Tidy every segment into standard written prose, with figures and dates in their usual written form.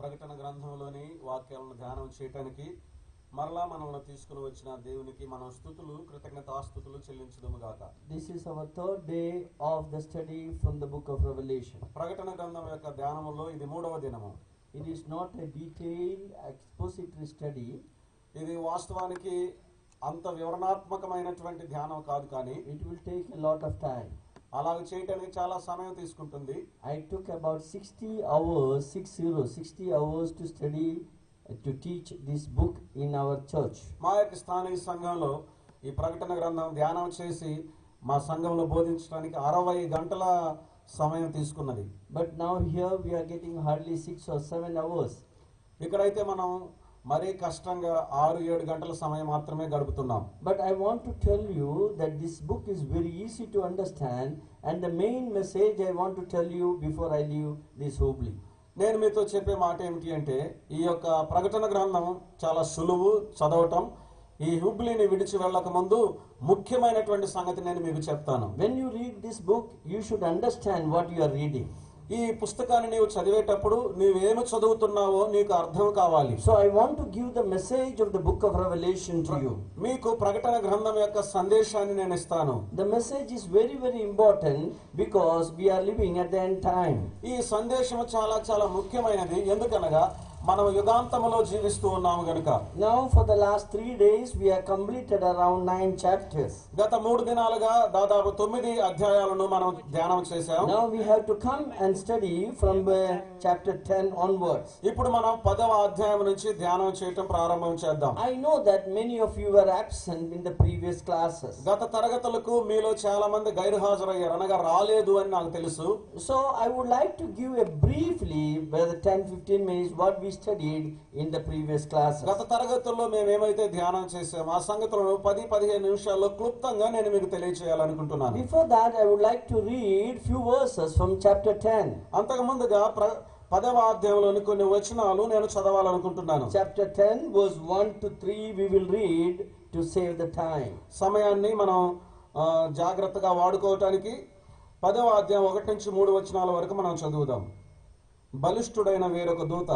ప్రకటన గ్రంథంలోని వాక్యాలను ధ్యానం చేయడానికి మరలా మనల్ని తీసుకుని వచ్చిన దేవునికి మనం స్తుతులు కృతజ్ఞతాస్తుతులు చెల్లించుదుము గాక. This is our third day of the study from the book of Revelation. ప్రకటన గ్రంథం యొక్క ధ్యానములో ఇది మూడవ దినము. It is not a detailed expository study. ఇది వాస్తవానికి అంత వివరణాత్మకమైనటువంటి ధ్యానం కాదు, కానీ it will take a lot of time. అలాగ చేయడానికి చాలా సమయం తీసుకుంటుంది. I took about 60 hours to study, to teach this book in our church. మా యొక్క స్థానిక సంఘంలో ఈ ప్రకటన గ్రంథం ధ్యానం చేసి మా సంఘంలో బోధించడానికి 60 గంటల సమయం తీసుకున్నది. But now here we are getting hardly 6 or 7 hours. ఇక్కడైతే మనం మరీ కష్టంగా 6-7 గంటల సమయం మాత్రమే గడుపుతున్నాం. But I want to tell you that this book is very easy to understand, and the main message I want to tell you before I leave this Hubli. నేను మీతో చెప్పే మాట ఏమిటి అంటే, ఈ యొక్క ప్రకటన గ్రంథం చాలా సులువు చదవటం. ఈ హుబ్లీని విడిచి వెళ్ళక ముందు ముఖ్యమైనటువంటి సంగతి నేను మీకు చెప్తాను. When you read this book, you should understand what you are reading. ఈ పుస్తకాన్ని నీవు చదివేటప్పుడు నీవేమి చదువుతున్నావో నీకు అర్థం కావాలి. So I want to give the message of the book of Revelation to you. మీకు ప్రకటన గ్రంథం యొక్క సందేశాన్ని నేను ఇస్తాను. The message is very, very important because we are living at the end time. ఈ సందేశం చాలా చాలా ముఖ్యమైనది, ఎందుకనగా మనం యుగాంతములో జీవిస్తూ ఉన్నాము గనుక. Now for the last 3 days we have completed around 9 chapters. గత 3 దినాలుగా దాదాపు 9 అధ్యాయాలను మనం ధ్యానం చేశాం. Now we have to come and study from chapter 10 onwards. ఇప్పుడు మనం 10వ అధ్యాయం నుంచి ధ్యానం చేయటం ప్రారంభం చేద్దాం. I know that many of you were absent in the previous classes. గత తరగతులకు మీలో చాలా మంది గైర్హాజరయ్యారు, అనగా రాలేదు అని నాకు తెలుసు. So I would like to give a briefly by the 10-15 minutes what we studied in the previous classes. గత తరగతుల్లో మేము ఏమైతే ధ్యానం చేసామో ఆ సంగతులను 10-15 నిమిషాల్లో క్లుప్తంగా నేను మీకు తెలియజేయాలనుకుంటున్నాను. Before that I would like to read few verses from chapter 10. అంతకు ముందుగా 10వ అధ్యాయంలోని కొన్ని వచనాలు నేను చదవాలనుకుంటున్నాను. Chapter 10 verse 1 to 3 we will read to save the time. సమయాన్ని మనం జాగ్రత్తగా వాడుకోవటానికి 10వ అధ్యాయం 1 నుంచి 3 వచనాల వరకు మనం చదువుదాం. బలిష్ఠుడైన వేరొక దూత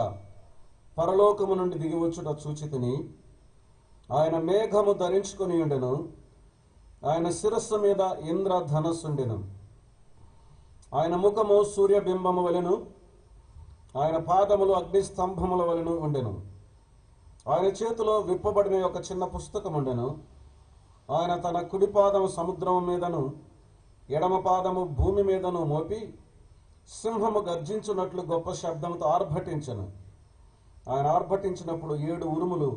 పరలోకము నుండి దిగివచ్చుట చూచితిని. ఆయన మేఘము ధరించుకుని ఉండెను. ఆయన శిరస్సు మీద ఇంద్రధనస్సుండెను. ఆయన ముఖము సూర్యబింబము వలెను, ఆయన పాదములు అగ్నిస్తంభముల వలెను ఉండెను. ఆయన చేతిలో విప్పబడిన ఒక చిన్న పుస్తకం ఉండెను. ఆయన తన కుడి పాదము సముద్రము మీదను ఎడమ పాదము భూమి మీదను మోపి సింహము గర్జించున్నట్లు గొప్ప శబ్దముతో ఆర్భటించెను. ఆయన ఆర్భటించినప్పుడు 7 ఉరుములు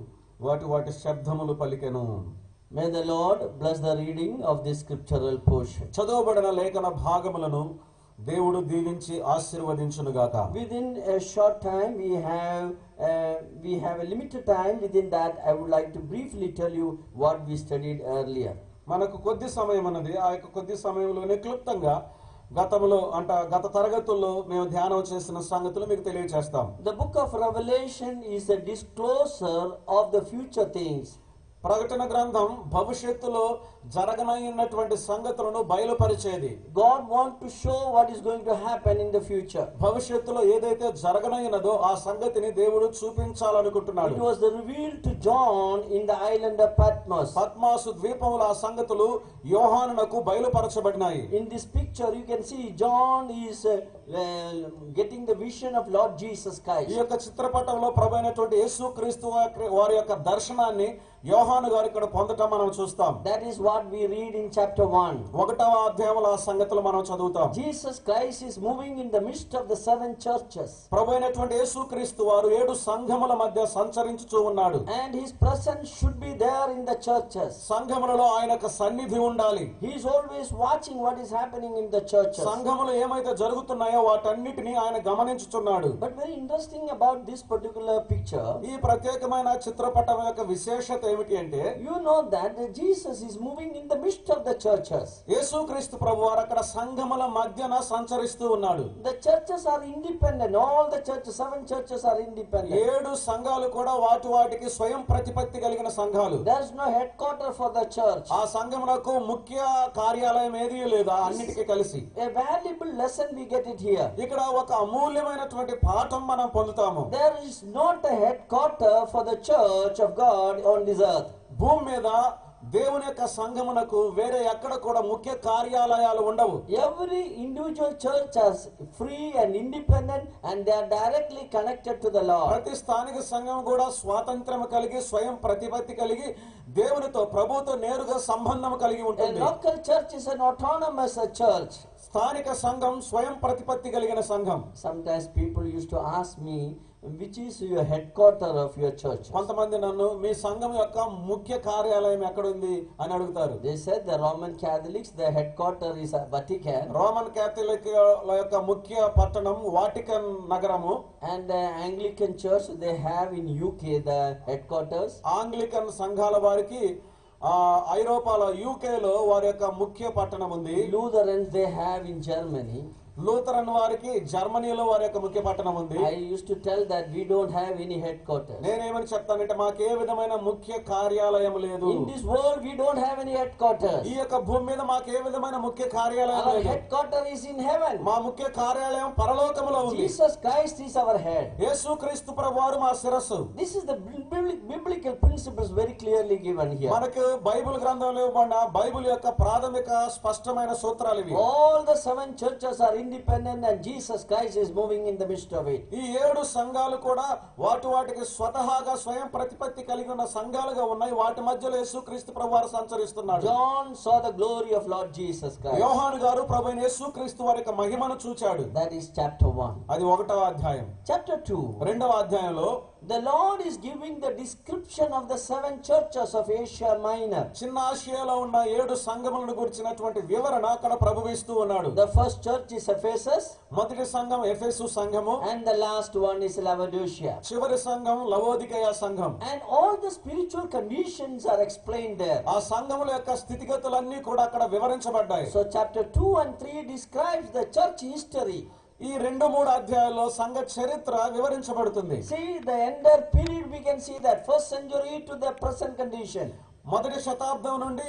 వాటి శబ్దములు పలికెను. May the Lord bless the reading of this scriptural portion. చదవబడిన లేఖన భాగములను దేవుడు దీవించి ఆశీర్వదించునుగాక. Within a short time we have a limited time. Within that I would like to briefly tell you what we studied earlier. మనకు కొద్ది సమయం అన్నది, ఆ యొక్క కొద్ది సమయంలోనే క్లుప్తంగా గత తరగతుల్లో మేము ధ్యానం చేసిన సంగతులు మీకు తెలియజేస్తాం. The book of Revelation is a disclosure of the future things. ప్రకటన గ్రంథం భవిష్యత్తులో జరగనయ్యున్నటువంటి సంగతులను బయలుపరిచేది. God want to show what is going to happen in the future. భవిష్యత్తులో ఏదైతే జరగనయ్యున్నదో ఆ సంగతిని దేవుడు చూపించాలనుకుంటున్నాడు. It was revealed to John in the island of Patmos. పద్మాసు ద్వీపంలో ఆ సంగతులు యోహానునకు బయలుపరచబడినాయి. In this picture you can see John is getting the vision of Lord Jesus Christ. ఈ యొక్క చిత్రపటంలో ప్రభువైనటువంటి యేసుక్రీస్తు వారి యొక్క దర్శనాన్ని యోహాను గారు ఇక్కడ పొందటం మనం చూస్తాం. That is what we read in chapter 1. 1వ అధ్యాయంలో ఆ సంగతులు మనం చదువుతాం. Jesus Christ is moving in the midst of the 7 churches. ప్రభువైనటువంటి యేసుక్రీస్తు వారు 7 సంఘముల మధ్య సంచరించుచూ ఉన్నాడు. And his presence should be there in the churches. సంఘములలో ఆయన యొక్క సన్నిధి ఉండాలి. He is always watching what is happening in the churches. సంఘములో ఏమైతే జరుగుతున్నాయో వాటన్నిటిని ఆయన గమనించుచున్నాడు. But very interesting about this particular picture, ఈ ప్రత్యేకమైన చిత్రపటం యొక్క విశేషత ఏమిటి అంటే, you know that Jesus is moving moving in the midst of the churches. యేసుక్రీస్తు ప్రభువారు అక్కడ సంఘముల మధ్యన సంచరిస్తూ ఉన్నాడు. The churches are independent. All the churches, 7 churches are independent. 7 సంఘాలు కూడా వాటికి స్వయం ప్రతిపత్తి కలిగిన సంఘాలు. There is no headquarter for the church. ఆ సంఘమునకు ముఖ్య కార్యాలయం ఏదీ లేదు, అన్నిటికీ కలిసి. A valuable lesson we get it here. ఇక్కడ ఒక అమూల్యమైనటువంటి పాఠం మనం పొందుతాము. There is not a headquarter for the church of God on this earth. భూమి మీద దేవుని యొక్క సంఘమునకు వేరే ఎక్కడ కూడా ముఖ్య కార్యాలయాలు ఉండవు. Every individual church is free and independent and they are directly connected to the Lord. ప్రతి స్థానిక సంఘం కూడా స్వాతంత్రం కలిగి స్వయం ప్రతిపత్తి కలిగి దేవునితో ప్రభువుతో నేరుగా సంబంధం కలిగి A ఉంటుంది. local church is an autonomous church. స్థానిక సంఘం స్వయం ప్రతిపత్తి కలిగిన సంఘం. Sometimes people used to ask me, which is your headquarter of your church? కొంతమంది నన్ను మీ సంఘం యొక్క ముఖ్య కార్యాలయం ఎక్కడుంది అని అడుగుతారు. They said the Roman Catholics, their headquarter is at Vatican. Roman Catholic యొక్క ముఖ్య పట్టణం వాటికన్ నగరము. And the Anglican church, they have in UK the headquarters. Anglican సంఘాల వారికి ఐరోపాలో యూకేలో వారి యొక్క ముఖ్య పట్టణం ఉంది. Lutherans, they have in Germany. Lutheran వారికి జర్మనీలో వారి యొక్క ముఖ్య పట్టణం ఉంది. I used to tell that we don't have any headquarters. నేనేమని చెప్తానంటే మాకు ఏ విధమైన ముఖ్య కార్యాలయం లేదు. In this world we don't have any headquarters. ఈ యొక్క భూమి మీద మాకు ఏ విధమైన ముఖ్య కార్యాలయం Our లేదు. headquarter is in heaven. మా ముఖ్య కార్యాలయం పరలోకములో ఉంది. Jesus Christ is our head. యేసుక్రీస్తు ప్రభువారు మా శిరస్సు. This is the biblical principles very clearly given here. మనకు బైబిల్ గ్రంథంలో ఇవ్వబడిన బైబిల్ యొక్క ప్రాథమిక స్పష్టమైన సూత్రాలు ఇవి. All the 7 churches are independent and Jesus Christ is moving in the midst of it. ఈ 7 సంఘాలు కూడా వాటికి స్వతహాగా స్వయం ప్రతిపత్తి కలిగి ఉన్న సంఘాలుగా ఉన్నాయి. వాటి మధ్యలో యేసుక్రీస్తు ప్రభువారు సంచరిస్తున్నాడు. John saw the glory of Lord Jesus Christ. యోహాను గారు ప్రభువైన యేసుక్రీస్తు వారి యొక్క మహిమను చూచాడు. That is chapter 1. అది 1వ అధ్యాయం. Chapter 2. 2వ అధ్యాయంలో The Lord is giving the description of the 7 churches of Asia Minor. చిన్న ఆసియాలో ఉన్న 7 సంఘములను గురించినటువంటి వివరణ అక్కడ ప్రభువు ఇస్తూ ఉన్నాడు. The first church is Ephesus. మొదటి సంఘం ఎఫెసు సంఘము. And the last one is Laodicea. చివరి సంఘం లవోదికయ సంఘం. And all the spiritual conditions are explained there. ఆ సంఘముల యొక్క స్థితిగతులన్నీ కూడా అక్కడ వివరించబడ్డాయి. So chapter 2 and 3 describes the church history. ఈ 2-3 అధ్యాయాల్లో సంఘ చరిత్ర వివరించబడుతుంది. See the entire period, we can see that first century to the present condition. మొదటి శతాబ్దం నుండి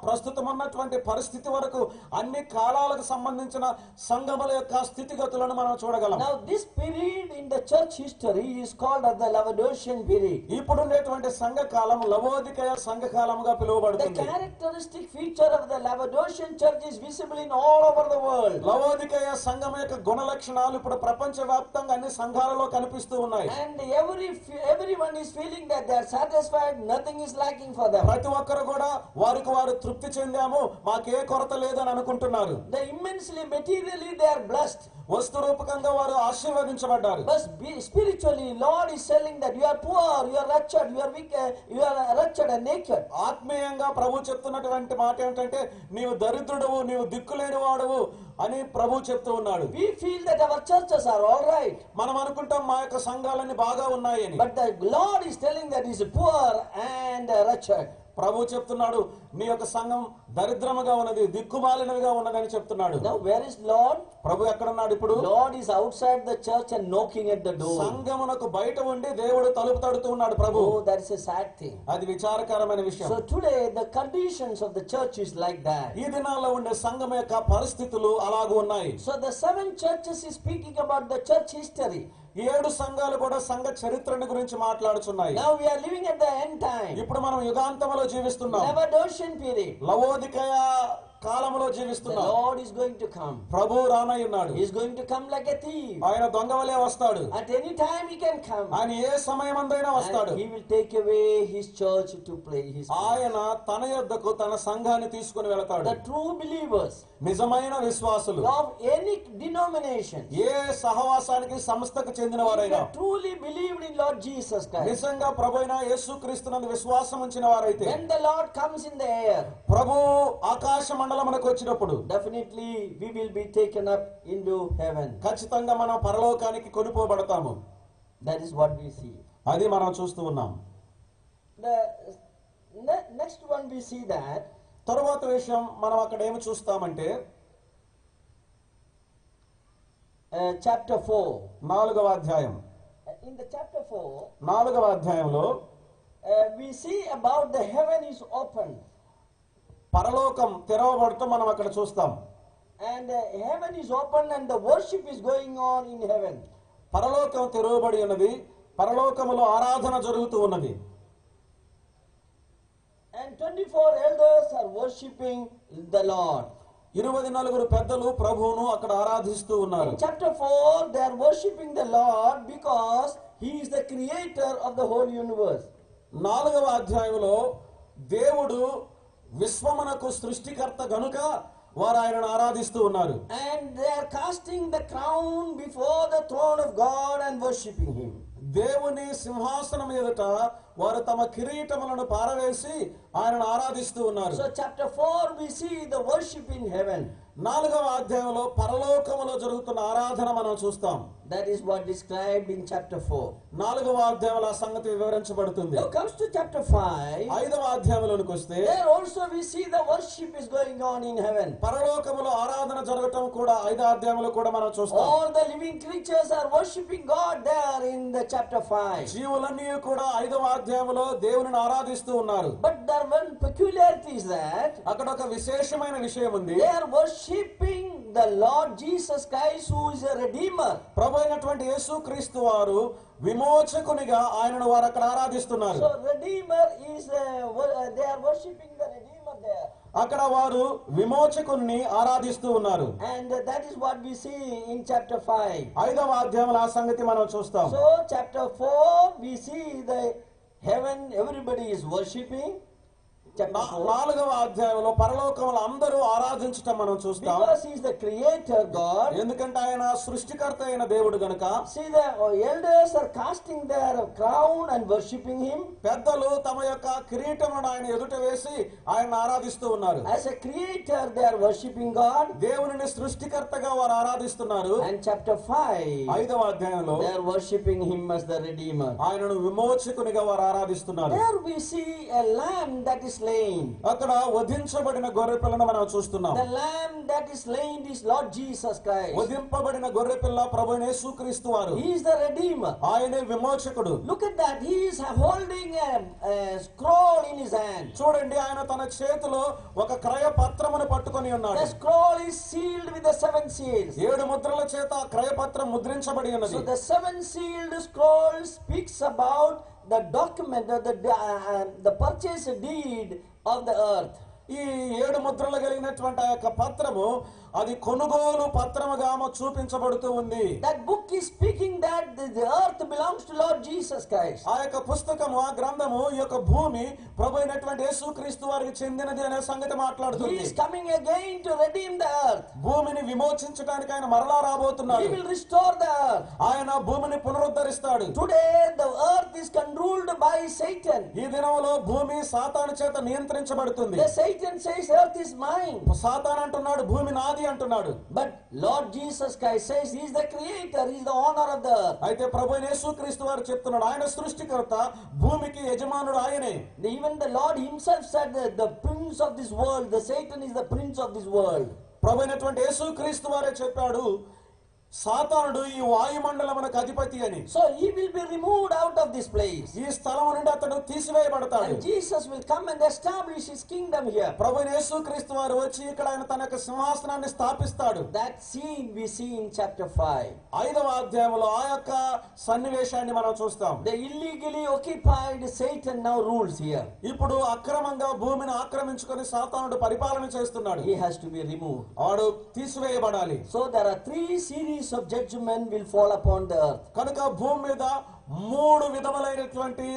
ప్రస్తుతమున్నటువంటి పరిస్థితి వరకు అన్ని కాలాలకు సంబంధించిన సంఘముల యొక్క స్థితిగతులను మనం చూడగలం. Now this period in the church history is called as the Laodicean period. ఇప్పుడున్నటువంటి సంఘ కాలం లవోదికయ సంఘ కాలముగా The పిలువబడుతుంది. characteristic feature of the Laodicean church is visible in all over the world. లవోదికయ సంఘం యొక్క గుణ లక్షణాలు ఇప్పుడు ప్రపంచవ్యాప్తంగా అన్ని సంఘాలలో కనిపిస్తూ ఉన్నాయి. And everyone is feeling that they are satisfied, nothing is lacking for them. ప్రతి ఒక్కరు కూడా వారు తృప్తి చెందాము, మాకే కొరత లేదని అనుకుంటున్నారు. The immensely materially they are blessed. వస్తు రూపకంగా వారు ఆశీర్వదించబడ్డారు. But spiritually, Lord is telling that you are poor, you are wretched, you are weak, you are wretched and naked. ఆత్మీయంగా ప్రభు చెప్తున్నటువంటి మాట ఏంటంటే నీవు దరిద్రుడవు, నీవు దిక్కులేని వాడవు అని ప్రభు చెప్తూ ఉన్నాడు. We feel that our churches are all right. మనం అనుకుంటాం మా యొక్క సంఘాలన్నీ బాగా ఉన్నాయని. But the Lord is telling that he is poor and wretched. ప్రభు చెప్తున్నాడు నీ యొక్క సంఘం దరిద్రముగా ఉన్నది, దిక్కుమాలినవిగా ఉన్నదని చెప్తున్నాడు. Now where is Lord? ప్రభు ఎక్కడున్నాడు ఇప్పుడు? Lord is outside the church and knocking at the door. సంఘమునకు బయట ఉండి దేవుడు తలుపు తడుతూ ఉన్నాడు ప్రభు. Oh, that is a sad thing. అది విచారకరమైన విషయం. So today the conditions of the church is like that. ఈ దినాల్లో ఉండే సంఘం యొక్క పరిస్థితులు అలాగూ ఉన్నాయి. So the 7 churches is speaking about the church history. 7 సంఘాలు కూడా సంఘ చరిత్రను గురించి మాట్లాడుచున్నాయి. Now we are living at the end time. ఇప్పుడు మనం యుగాంతములో జీవిస్తున్నాం. Laodicean period. లవోదికయ కాలములో The జీవిస్తున్నాం. Lord is going to come. Prabhu రానయ్యున్నాడు. He is going to come like a thief. ఆయన దొంగవలే వస్తాడు. At any time he can come. ఆయన ఏ సమయమందైనా వస్తాడు. And he will take away his church to play his part. ఆయన తన యొద్దకు తన సంఘాన్ని తీసుకుని వెళతాడు. The true believers నిజమైన విశ్వాసులు of any denomination, ఏ సహవాసానికి సంస్థకు చెందిన if వారైనా they truly believed in Lord Jesus Christ, నిజంగా ప్రభువైన యేసుక్రీస్తునందు విశ్వాసం ఉంచిన వారైతే when the Lord comes in the air, ప్రభు ఆకాశ మండలమునకు వచ్చినప్పుడు definitely we will be taken up into heaven. ఖచ్చితంగా మనం పరలోకానికి కొనిపోబడతాము. That is what we see. అది మనం చూస్తూ ఉన్నాం. Next one we see that తరువాత విషయం మనం అక్కడ ఏమి చూస్తామంటే chapter 4. 4వ అధ్యాయం. In the chapter 4, 4వ అధ్యాయంలో we see about the heaven is opened. పరలోకం తెరవబడటం మనం అక్కడ చూస్తాం. And heaven is open and the worship is going on in heaven. పరలోకం తెరవబడి ఉన్నది, పరలోకములో ఆరాధన జరుగుతూ ఉన్నది. And 24 elders are worshipping the Lord. 24 పెద్దలు ప్రభువును అక్కడ ఆరాధిస్తూ ఉన్నారు. In chapter 4, they are worshipping the Lord because He is the creator of the whole universe. 4వ అధ్యాయంలో దేవుడు విశ్వమునకు సృష్టికర్త గనుక వారు ఆయనను ఆరాధిస్తూ ఉన్నారు. And they are casting the crown before the throne of God and worshipping Him. దేవుని సింహాసనం ఎదుట వారు తమ కిరీటములను పారవేసి ఆయనను ఆరాధిస్తూ ఉన్నారు. So chapter 4 we see the worship in heaven. 4వ అధ్యాయంలో పరలోకములో జరుగుతున్న ఆరాధన మనం చూస్తాం. That is what described in chapter 4. 4వ అధ్యాయంలో ఆ సంగతి వివరించబడుతుంది. Now comes to chapter 5. 5వ అధ్యాయంలోనికి వస్తే There also we see the worship is going on in heaven. పరలోకములో ఆరాధన జరగటం కూడా 5వ అధ్యాయంలో కూడా మనం చూస్తాం. All the living creatures are worshipping God there in the chapter 5. జీవులన్నీ కూడా 5వ అధ్యాయంలో దేవునిని ఆరాధిస్తూ ఉన్నారు. But there one peculiarity is that అక్కడ ఒక విశేషమైన విషయం ఉంది. they are worshipping the Lord Jesus Christ who is a redeemer. ప్రభు అయినటువంటి యేసుక్రీస్తు వారు విమోచకునిగా ఆయనను వారు అక్కడ ఆరాధిస్తున్నారు. So redeemer is they are worshipping the redeemer there. అక్కడ వారు విమోచకుని ఆరాధిస్తూ ఉన్నారు. And that is what we see in chapter 5. 5వ అధ్యాయంలో ఆ సంగతి మనం చూస్తాం. So chapter 4 we see the heaven everybody is worshipping. Chapter 4. 4వ అధ్యాయంలో పరలోకములో అందరూ ఆరాధించటం మనం చూస్తాం. Because he is the creator God. ఎందుకంటే ఆయన సృష్టికర్త అయిన దేవుడు గనుక. See the elders are casting their crown and worshipping him. పెద్దలు తమ యొక్క కిరీటమును ఆయన ఎదుట వేసి ఆయన ఆరాధిస్తూ ఉన్నారు. As a creator they are worshipping God. దేవునిని సృష్టికర్తగా వారు ఆరాధిస్తున్నారు. And chapter 5 5వ అధ్యాయంలో they are worshipping him as the redeemer. ఆయనను విమోచకునిగా వారు ఆరాధిస్తున్నారు. There we see a lamb that is slain. అక్కడ వధించబడిన గొర్రెపిల్లను మనం చూస్తున్నాం. The lamb that is slain is Lord Jesus Christ. వధింపబడిన గొర్రెపిల్ల ప్రభువైన యేసుక్రీస్తు వారు. He is the redeemer. ఆయనే విమోచకుడు. Look at that. He is holding a scroll in his hand. చూడండి, ఆయన తన చేతిలో ఒక క్రయ పత్రమును పట్టుకొని ఉన్నాడు. The scroll is sealed with the 7 seals. 7 ముద్రల చేత క్రయపత్రం ముద్రించబడి ఉన్నది. So the 7 sealed scroll speaks about the document, the purchase deed of the earth. ఈ 7 ముద్రలు కలిగినటువంటి ఆ యొక్క పత్రము అది కొనుగోలు పత్రముగా చూపించబడుతూ ఉంది. That book is speaking that the earth belongs to Lord Jesus Christ. ఆ యొక్క పుస్తకము, ఆ గ్రంథము, ఈ యొక్క భూమి ప్రభువైనటువంటి యేసుక్రీస్తు వారికి చెందినది అనే సంగతి He మాట్లాడుతుంది. is coming again to redeem the earth. భూమిని విమోచించడానికి ఆయన మరలా He రాబోతున్నాడు. will restore the earth. ఆయన భూమిని పునరుద్ధరిస్తాడు. Today the earth is controlled by Satan. ఈ దినంలో భూమి సాతాను చేత నియంత్రించబడుతుంది. The Satan says earth is mine. సాతాను అంటున్నాడు భూమి నాది అంటున్నాడు. But Lord Jesus Christ says he is the creator, he is the owner of the earth. అయితే ప్రభువైన యేసుక్రీస్తు వారు చెప్తున్నాడు ఆయన సృష్టికర్త, భూమికి యజమానుడు ఆయనే. Even the Lord himself said that the prince of this world, the Satan is the prince of this world. ప్రభువైనటువంటి యేసుక్రీస్తు వారే చెప్పాడు సాతానుడు ఈ వాయుమండలమునకు అధిపతి అని. So he will be removed out of this place. ఈ స్థలం నుండి అతడు తీసివేయబడతాడు. And Jesus will come and establish his kingdom here. ప్రభువైన యేసుక్రీస్తు వారు వచ్చి ఇక్కడ ఆయన తన యొక్క సింహాసనాన్ని స్థాపిస్తాడు. That scene we see in chapter 5. 5వ అధ్యాయంలో ఆ యొక్క సన్నివేశాన్ని మనం చూస్తాం. The illegally occupied Satan now rules here. ఇప్పుడు అక్రమంగా భూమిని ఆక్రమించుకొని సాతానుడు పరిపాలన చేస్తున్నాడు. He has to be removed. వాడు తీసివేయబడాలి. So there are 3 series of judgment will fall upon the earth. కనుక భూమి మీద 3 విధములైనటువంటి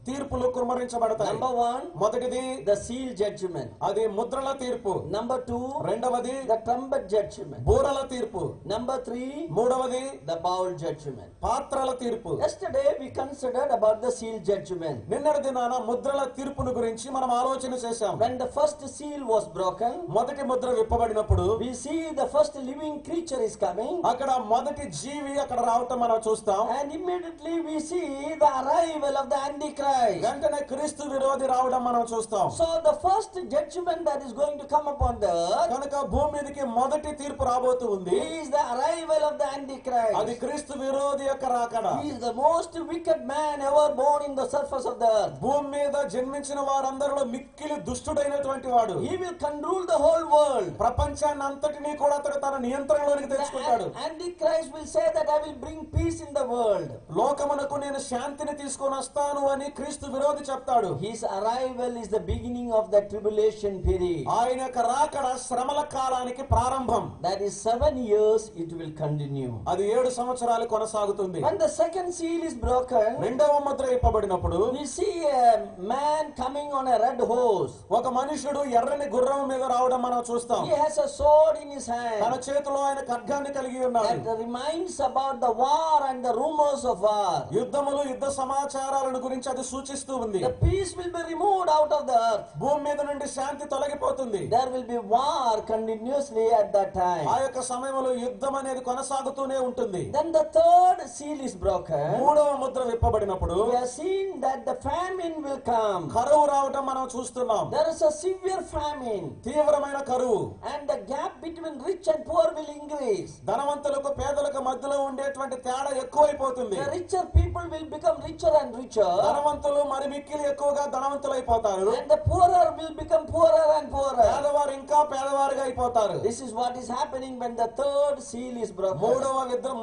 తీర్పులు కుమ్మరించబడతాయి. Number 1, మొదటిది the seal judgment. అది ముద్రల తీర్పు. Number 2, రెండవది the trumpet judgment. బూరల తీర్పు. Number 3, మూడవది the bowl judgment. పాత్రల తీర్పు. Yesterday we considered about the seal judgment. నిన్నటి దినాన ముద్రల తీర్పును గురించి మనం ఆలోచన చేశాం. When the first seal was broken, మొదటి Mudra విప్పబడినప్పుడు we see the first living creature is coming, అక్కడ మొదటి జీవి అక్కడ రావటం మనం చూస్తాం. and immediately we see the arrival of the Antichrist. Antichrist. వెంటనే క్రీస్తు విరోధి రావడం మనం చూస్తాం. So the first judgment that is going to come upon the earth కనుక భూమి మీదకి మొదటి తీర్పు రాబోతూ ఉంది. is the arrival of the Antichrist. అది క్రీస్తు విరోధి యొక్క రాకడ. He is the most wicked man ever born in the surface of the earth. భూమి మీద జన్మించిన వారందరిలో మిక్కిలి దుష్టుడైనటువంటి వాడు. He will control the whole world. ప్రపంచాన్ని అంతటినీ కూడా అతడు తన నియంత్రణలోనికి తెచ్చుకుంటాడు. The Antichrist will say that I will bring peace in the world. లోకమునకు నేను శాంతిని తీసుకొని వస్తాను అని క్రీస్తు విరోధి చెప్తాడు. His arrival is the beginning of the tribulation period. ఆయన యొక్క రాకడ శ్రమల కాలానికి ప్రారంభం. That is 7 years it will continue. అది 7 సంవత్సరాలు కొనసాగుతుంది. When the second seal is broken, రెండవ Mudra ఇప్పబడినప్పుడు we see a man coming on a red horse. ఒక మనుషుడు ఎర్రని గుర్రం మీద రావడం మనం చూస్తాం. He has a sword in his hand. తన చేతిలో ఆయన ఖడ్గాన్ని కలిగి ఉన్నాడు. That reminds about the war and the rumors of war. యుద్ధములు యుద్ధ సమాచారాలను గురించి అది సూచిస్తూ ఉంది. The peace will be removed out of the earth. భూమి మీద నుండి శాంతి తొలగిపోతుంది. There will be war continuously at that time. ఆ యొక్క సమయంలో యుద్ధం అనేది కొనసాగుతూనే ఉంటుంది. Then the third seal is broken. మూడవ Mudra విప్పబడినప్పుడు We have seen that the famine will come. కరువు రావడం మనం చూస్తున్నాం. There is a severe famine. తీవ్రమైన కరువు. And the gap between rich and poor will increase. ధనవంతులకు పేదలకు మధ్యలో ఉండేటువంటి తేడా ఎక్కువైపోతుంది. The richer people will become richer and richer. ధనవంతులు మరి మిక్కిలి ఎక్కువగా ధనవంతులైపోతారు. And the poorer will become poorer and poorer. పేదవారు ఇంకా పేదవారుగా అయిపోతారు. This is what is happening when the third seal is broken. మూడవ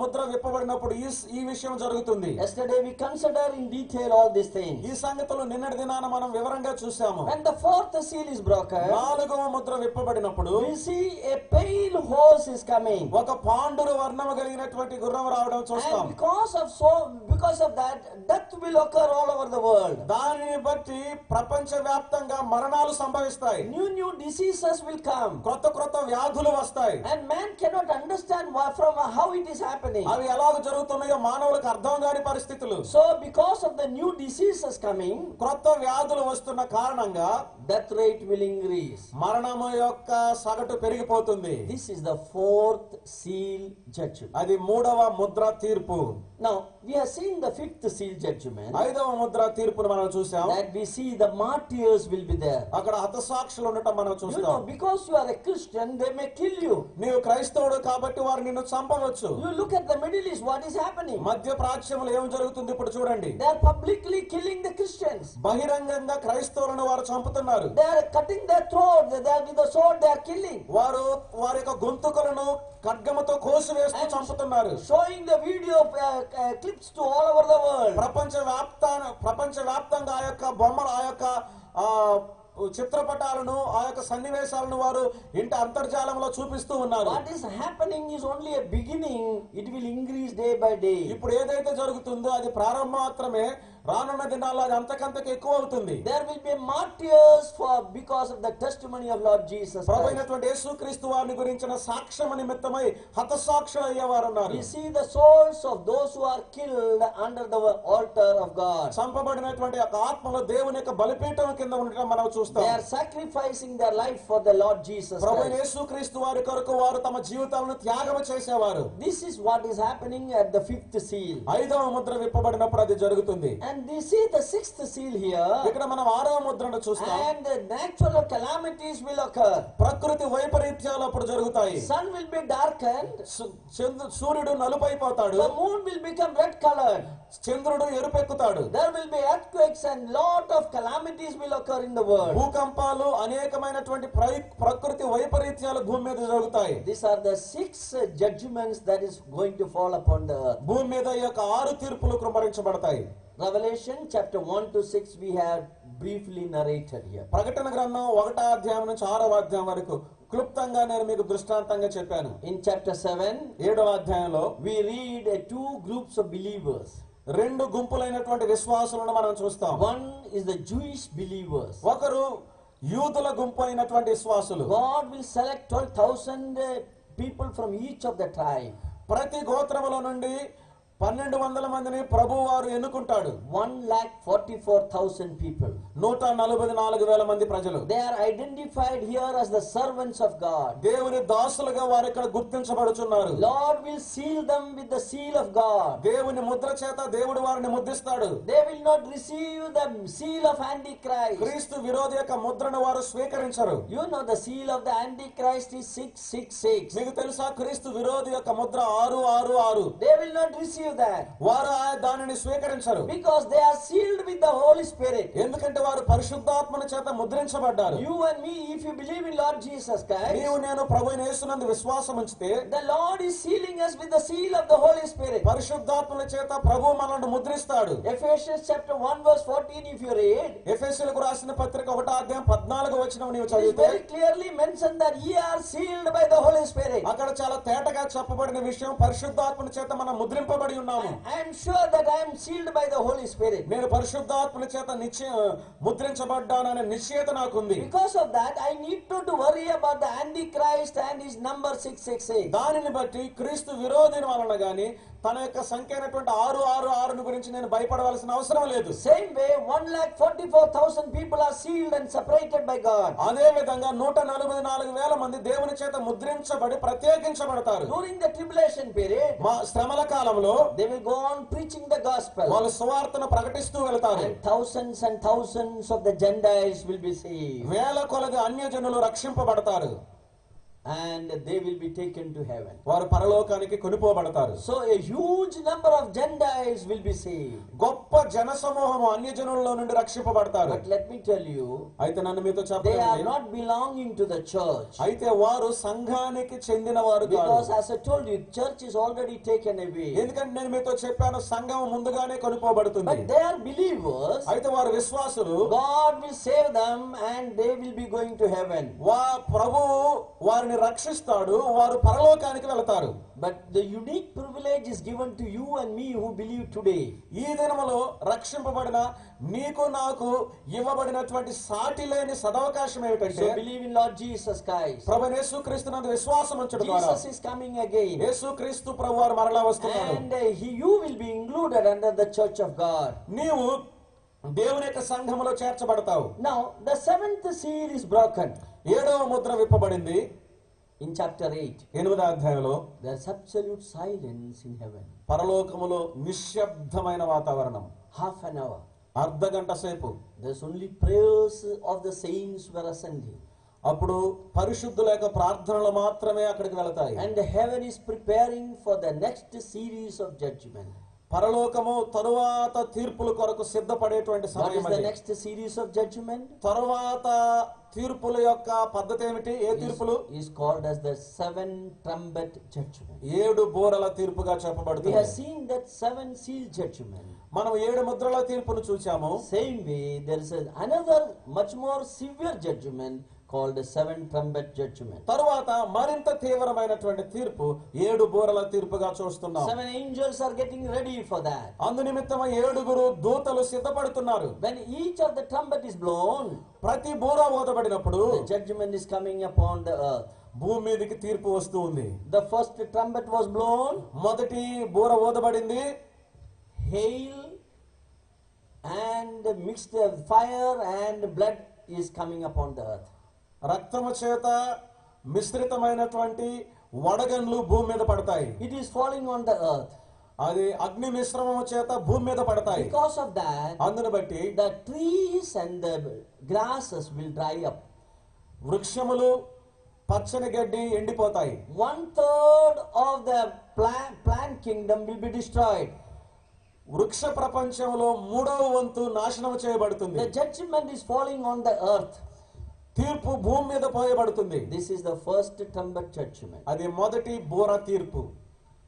ముద్ర విప్పబడినప్పుడు ఈ విషయం జరుగుతుంది. Yesterday we considered in detail all these things. ఈ సంగతులు నిన్నటి దినాన మనం వివరంగా చూసాము. When the fourth seal is broken, నాలుగవ Mudra విప్పబడినప్పుడు we see a pale horse is coming. ఒక పాండుర వర్ణము కలిగినటువంటి గుర్రం రావడం చూస్తాం. And because of that, death will occur all over the world. దానిని బట్టి ప్రపంచ వ్యాప్తంగా మరణాలు సంభవిస్తాయి. New diseases will come. క్రొత్త వ్యాధులు వస్తాయి. And man cannot understand from how it is happening. అవి ఎలాగ జరుగుతున్నాయో మానవులకు అర్థం కాని పరిస్థితులు. So because of the new diseases coming, క్రొత్త వ్యాధులు వస్తున్న కారణంగా death rate will increase. మరణము యొక్క సగటు పెరిగిపోతుంది. This is the fourth seal judgment. అది మూడవ ముద్ర తీర్పు. Now we have seen the fifth seal judgment. ఐదవ ముద్ర తీర్పును మనం చూసాం. That we see the martyrs will be there. అక్కడ హతసాక్షులు ఉండటం మనం You చూస్తాం. know, because you are a Christian, they may kill you. నీవు క్రైస్తవుడు కాబట్టి వారు నిన్ను చంపవచ్చు. You look at the Middle East, what is happening? మధ్య ప్రాచ్యములు ఏం జరుగుతుంది ఇప్పుడు చూడండి. They are publicly killing the Christians. బహిరంగంగా క్రైస్తవులను వారు చంపుతున్నారు. They are cutting their throat. They are with the sword. They are killing. వారు వారి యొక్క గొంతుకలను ఖడ్గముతో కోసివేస్తూ చంపుతున్నారు. Showing the video clips to all over the world. ప్రపంచ వ్యాప్తంగా ఆ యొక్క బొమ్మలు ఆ యొక్క చిత్రపటాలను ఆ యొక్క సన్నివేశాలను వారు ఇంటి అంతర్జాలంలో చూపిస్తూ ఉన్నారు. What is happening is only a beginning. It will increase day by day. ఇప్పుడు ఏదైతే జరుగుతుందో అది ప్రారంభం మాత్రమే. రానున్న దినాల్లో అది అంతకంతకు ఎక్కువ అవుతుంది. There will be martyrs because of the testimony of Lord Jesus Prabhu Christ. అయినటువంటి యేసుక్రీస్తు వారిని గురించిన సాక్ష్యము నిమిత్తమై హతసాక్షులు అయ్యేవారు ఉన్నారు. We see the souls of those who are killed under the altar of God. చంపబడినటువంటి యొక్క ఆత్మలు దేవుని యొక్క బలిపీఠం కింద ఉండటం మనం చూస్తాం. They are sacrificing their life for the Lord Jesus Prabhu Christ. యేసుక్రీస్తు వారి కొరకు వారు తమ జీవితాలను త్యాగం చేసేవారు. This is what is happening at the fifth seal. ఐదవ ముద్ర విప్పబడినప్పుడు అది జరుగుతుంది. And we see the sixth seal here. ఇక్కడ మనం ఆరవ ముద్రను చూస్తాం. And the natural calamities will occur. ప్రకృతి వైపరీత్యాలు అప్పుడు జరుగుతాయి. Sun will be darkened. సూర్యుడు నలుపైపోతాడు. The moon will become red colored. చంద్రుడు ఎరుపెక్కుతాడు. There will be earthquakes and lot of calamities will occur in the world. భూకంపాలు అనేకమైనటువంటి ప్రకృతి వైపరీత్యాలు భూమి మీద జరుగుతాయి. These are the 6 judgments that is going to fall upon the earth. భూమి మీద ఈ యొక్క 6 తీర్పులు కృమరించబడతాయి. Revelation chapter 1 to 6 we have briefly narrated here. ప్రకటన గ్రంథం 1వ అధ్యాయం నుంచి 6వ అధ్యాయం వరకు క్లుప్తంగా నేను మీకు దృష్టాంతంగా చెప్పాను. In chapter 7 7వ అధ్యాయంలో we read 2 groups of believers. 2 గుంపులైనటువంటి విశ్వాసులను మనం చూస్తాం. One is the Jewish believers. ఒకరు యూదుల గుంపు అయినటువంటి విశ్వాసులు. God will select 12,000 people from each of the tribe. ప్రతి గోత్రముల నుండి 1200 మందిని ప్రభువారు ఎన్నుకుంటాడు. 1,44,000 people. 144,000 మంది ప్రజలు. They are identified here as the servants of God. దేవుని దాసులుగా వారు ఇక్కడ గుర్తించబడుచున్నారు. Lord will seal them with the seal of God. దేవుని ముద్ర చేత దేవుడు వారిని ముద్రిస్తాడు. They will not receive the seal of Antichrist. క్రీస్తు విరోధి యొక్క ముద్రను వారు స్వీకరించరు. You know the seal of the Antichrist is 666. మీకు తెలుసా క్రీస్తు విరోధి యొక్క Mudra 666. They will not receive that. వారు దానిని స్వీకరించరు. Because they are sealed with the Holy Spirit. ఎందుకంటే వారు పరిశుద్ధాత్మని చేత ముద్రించబడ్డారు. You and me, if you believe in Lord Jesus Christ, నీవు నేను ప్రభువైన యేసునందు విశ్వాసం ఉంచితే the Lord is sealing us with the seal of the Holy Spirit. పరిశుద్ధాత్మల చేత ప్రభువు మనల్ని ముద్రిస్తాడు. Ephesians chapter 1 verse 14 if you read, ఎఫెసీయులకు రాసిన పత్రిక 1:14 నీవు it is చదివితే very clearly mentioned that ye are sealed by the Holy Spirit. అక్కడ చాలా తేటగా చెప్పబడిన విషయం పరిశుద్ధాత్మని చేత మనం ముద్రింపబడి ఉన్నాము. I am sure that I am sealed by the Holy Spirit. నేను పరిశుద్ధాత్మని చేత ముద్రించబడ్డాననే నిశ్చయత నాకుంది. Because of that, I need to worry about the Antichrist and his number 666. దానిని బట్టి క్రీస్తు విరోధిని వలన గాని తన యొక్క సంఖ్య అయినటువంటి 666 గురించి నేను భయపడవలసిన అవసరం లేదు. Same way, 1,44,000 people are sealed and separated by God. అదే విధంగా 144,000 మంది దేవుని చేత ముద్రించబడి ప్రత్యేకించబడతారు. During the tribulation period, మా శ్రమల కాలంలో they will go on preaching the gospel. వాళ్ళు సువార్తను ప్రకటిస్తూ వెళ్తారు. And thousands of the Gentiles will be saved. వేల కొలది అన్యజనులు రక్షింపబడతారు. And they will be taken to heaven. వారు పరలోకానికి కొనిపోబడతారు. So a huge number of Gentiles will be saved. గొప్ప జనసమూహము అన్యజనుల్లో నుండి రక్షింపబడతారు. But let me tell you, అయితే నన్ను మీతో they చెప్పండి, are not belonging to the church. అయితే వారు సంఘానికి చెందిన వారు కాదు. Because as I told you, church is already taken away. ఎందుకంటే నేను మీతో చెప్పాను సంఘం ముందుగానే కొనిపోబడుతుంది. But they are believers. అయితే వారు విశ్వాసులు. God will save them and they will be going to heaven. ప్రభువు వారిని రక్షిస్తాడు, వారు పరలోకానికి వెళతారు. But the unique privilege is given to you and me who believe today. ఈ దినములో రక్షింపబడిన నీకు నాకు ఇవ్వబడినటువంటి సాటి లేని సదవకాశం ఏమిటంటే, So believe in Lord Jesus Christ. ప్రభువైన యేసుక్రీస్తునందు విశ్వాసం ఉంచడం ద్వారా Jesus is coming again. యేసుక్రీస్తు ప్రభువారు మరలా వస్తున్నాడు. And you will be included under the church of God. నీవు దేవుని యొక్క సంఘములో చేర్చబడతావు. Now the seventh seal is broken. 7వ ముద్ర విప్పబడింది. In chapter 8, 8వ అధ్యాయంలో there is absolute silence in heaven. పరలోకములో నిశ్శబ్దమైన వాతావరణం. Half an hour. అర్ధ గంట సేపు. There's only prayers of the saints were ascending. అప్పుడు పరిశుద్ధుల యొక్క ప్రార్థనలు మాత్రమే అక్కడికి వెళతాయి. And heaven is preparing for the next series of judgment. పరలోకము తరువాత తీర్పుల కొరకు సిద్ధపడేటువంటి What సమయం is the అది. next series of judgment? తరువాత తీర్పుల యొక్క పద్ధతి ఏమిటి? ఏ తీర్పులు? Is called as the seven trumpet judgment. 7 బూరల తీర్పుగా We చెప్పబడుతుంది. have seen that seven seal judgment. మనం 7 ముద్రల తీర్పును చూచాము. Same way, there is another much more severe judgment called the seven trumpet judgment. తరువాత మరింత తీవ్రమైనటువంటి తీర్పు 7 బూరల తీర్పుగా చూస్తున్నాం. 7 angels are getting ready for that. అందు నిమిత్తమై 7 దూతలు సిద్ధపడుతున్నారు. When each of the trumpet is blown, ప్రతి బూర ఊదబడినప్పుడు the judgment is coming upon the earth. భూమి మీదకి తీర్పు వస్తూ ఉంది. The first trumpet was blown, మొదటి బూర ఊదబడింది. hail and mixed fire and blood is coming upon the earth. రక్తము చేత మిశ్రితమైనటువంటి వడగండ్లు భూమి మీద పడతాయి. It is falling on the earth. అది అగ్ని మిశ్రమము చేత భూమి మీద పడతాయి. Because of that, అందును బట్టి the trees and the grasses will dry up. వృక్షములు పచ్చని గడ్డి ఎండిపోతాయి. 1/3 of the plant kingdom will be destroyed. వృక్ష ప్రపంచంలో 3వ వంతు నాశనం చేయబడుతుంది. The judgment is falling on the earth. తీర్పు భూమి మీద పోయబడుతుంది. This is the first trumpet judgment. అది మొదటి బూర తీర్పు.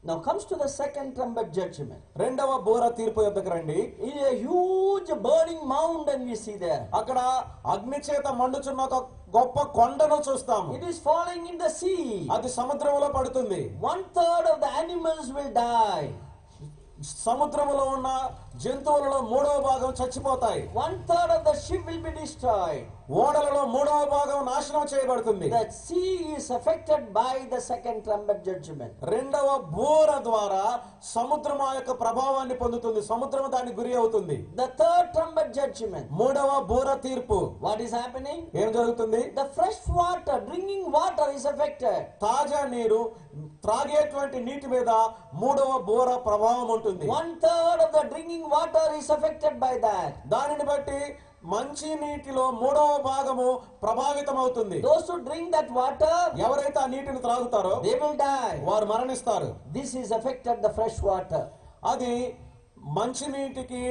Now comes to the second trumpet judgment. రెండవ బూర తీర్పు యొద్దకు రండి. It is a huge burning mountain we see there. అక్కడ అగ్ని చేత మండుచున్న ఒక గొప్ప కొండను చూస్తాము. It is falling in the sea. అది సముద్రంలో పడుతుంది. 1/3 of the animals will die. సముద్రములో ఉన్న జంతువులలో 3వ భాగం చచ్చిపోతాయి. 1/3 of the ship will be destroyed. ఓడలలో 3వ భాగం నాశనం చేయబడుతుంది. The sea is affected by the second trumpet judgment. రెండవ బూర ద్వారా సముద్రం ఆ యొక్క ప్రభావాన్ని పొందుతుంది. సముద్రం దానికి గురి అవుతుంది. The third trumpet judgment. మూడవ బూర తీర్పు. What is happening? ఏం జరుగుతుంది? The fresh water, drinking water is affected. తాజా నీరు, త్రాగేటువంటి నీటి మీద మూడవ బూర ప్రభావం ఉంటుంది. 1/3 of the drinking water is affected by that. దానిని బట్టి మంచి నీటిలో 3వ భాగము ప్రభావితం అవుతుంది. Those who drink that water, ఎవరైతే ఆ నీటిని త్రాగుతారో they will die. వారు మరణిస్తారు. This is affected the fresh water. అది మంచి నీటికి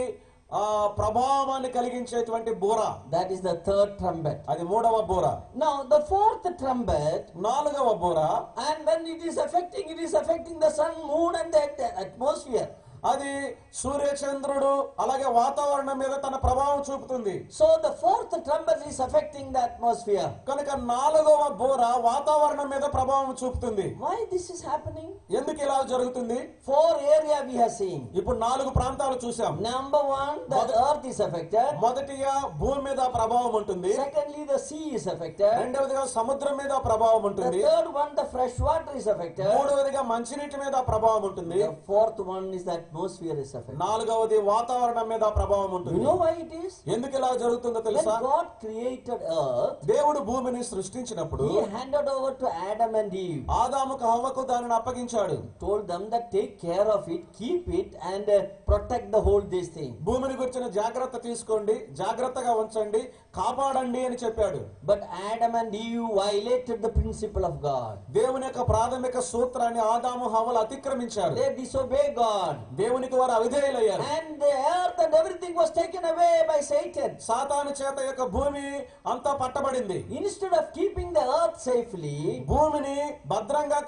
ప్రభావాన్ని కలిగించేటువంటి బూర. That is the third trumpet. అది 3వ బూర. Now the fourth trumpet, 4వ బూర. and when it is affecting the sun, moon and the atmosphere. అది సూర్య చంద్రుడు అలాగే వాతావరణం మీద తన ప్రభావం చూపుతుంది. So the fourth trumpet is affecting the atmosphere. కనుక 4వ బూర వాతావరణం మీద ప్రభావం చూపుతుంది. Why this is happening? ఎందుకు ఇలా జరుగుతుంది? 4 area we have seen. ఇప్పుడు 4 ప్రాంతాలు చూసాం. Number 1, the earth is affected. మొదటిగా భూమి మీద ప్రభావం ఉంటుంది. Secondly, the sea is affected. రెండవదిగా సముద్రం మీద ప్రభావం The ఉంటుంది. third one, the fresh water is affected. మూడవదిగా మంచినీటి మీద ప్రభావం ఉంటుంది. The fourth one is the atmosphere is affected. నాలుగవది వాతావరణం మీద ప్రభావం You ఉంటుంది. know why it is? ఎందుకు ఇలా జరుగుతుందో When తెలుసా? God created earth, దేవుడు భూమిని సృష్టించినప్పుడు He handed over to Adam and Eve. ఆదాముకు హవ్వకు దానిని అప్పగించాడు. Told them that take care of it, keep it, and protect the whole this thing. భూమిని గురించిన జాగ్రత్త తీసుకోండి, జాగ్రత్తగా ఉంచండి, కాపాడండి అని చెప్పాడు. But Adam and Eve violated the principle of God. దేవుని యొక్క ప్రాథమిక సూత్రాన్ని ఆదాము హవ్వలు అతిక్రమించారు. They disobey God. దేవునికి వారు అవిధేయులయ్యారు. And the earth and everything was taken away by Satan. సాతాను చేత యొక్క భూమి అంతా పట్టబడింది. Instead of keeping the earth safely, భూమిని భద్రంగా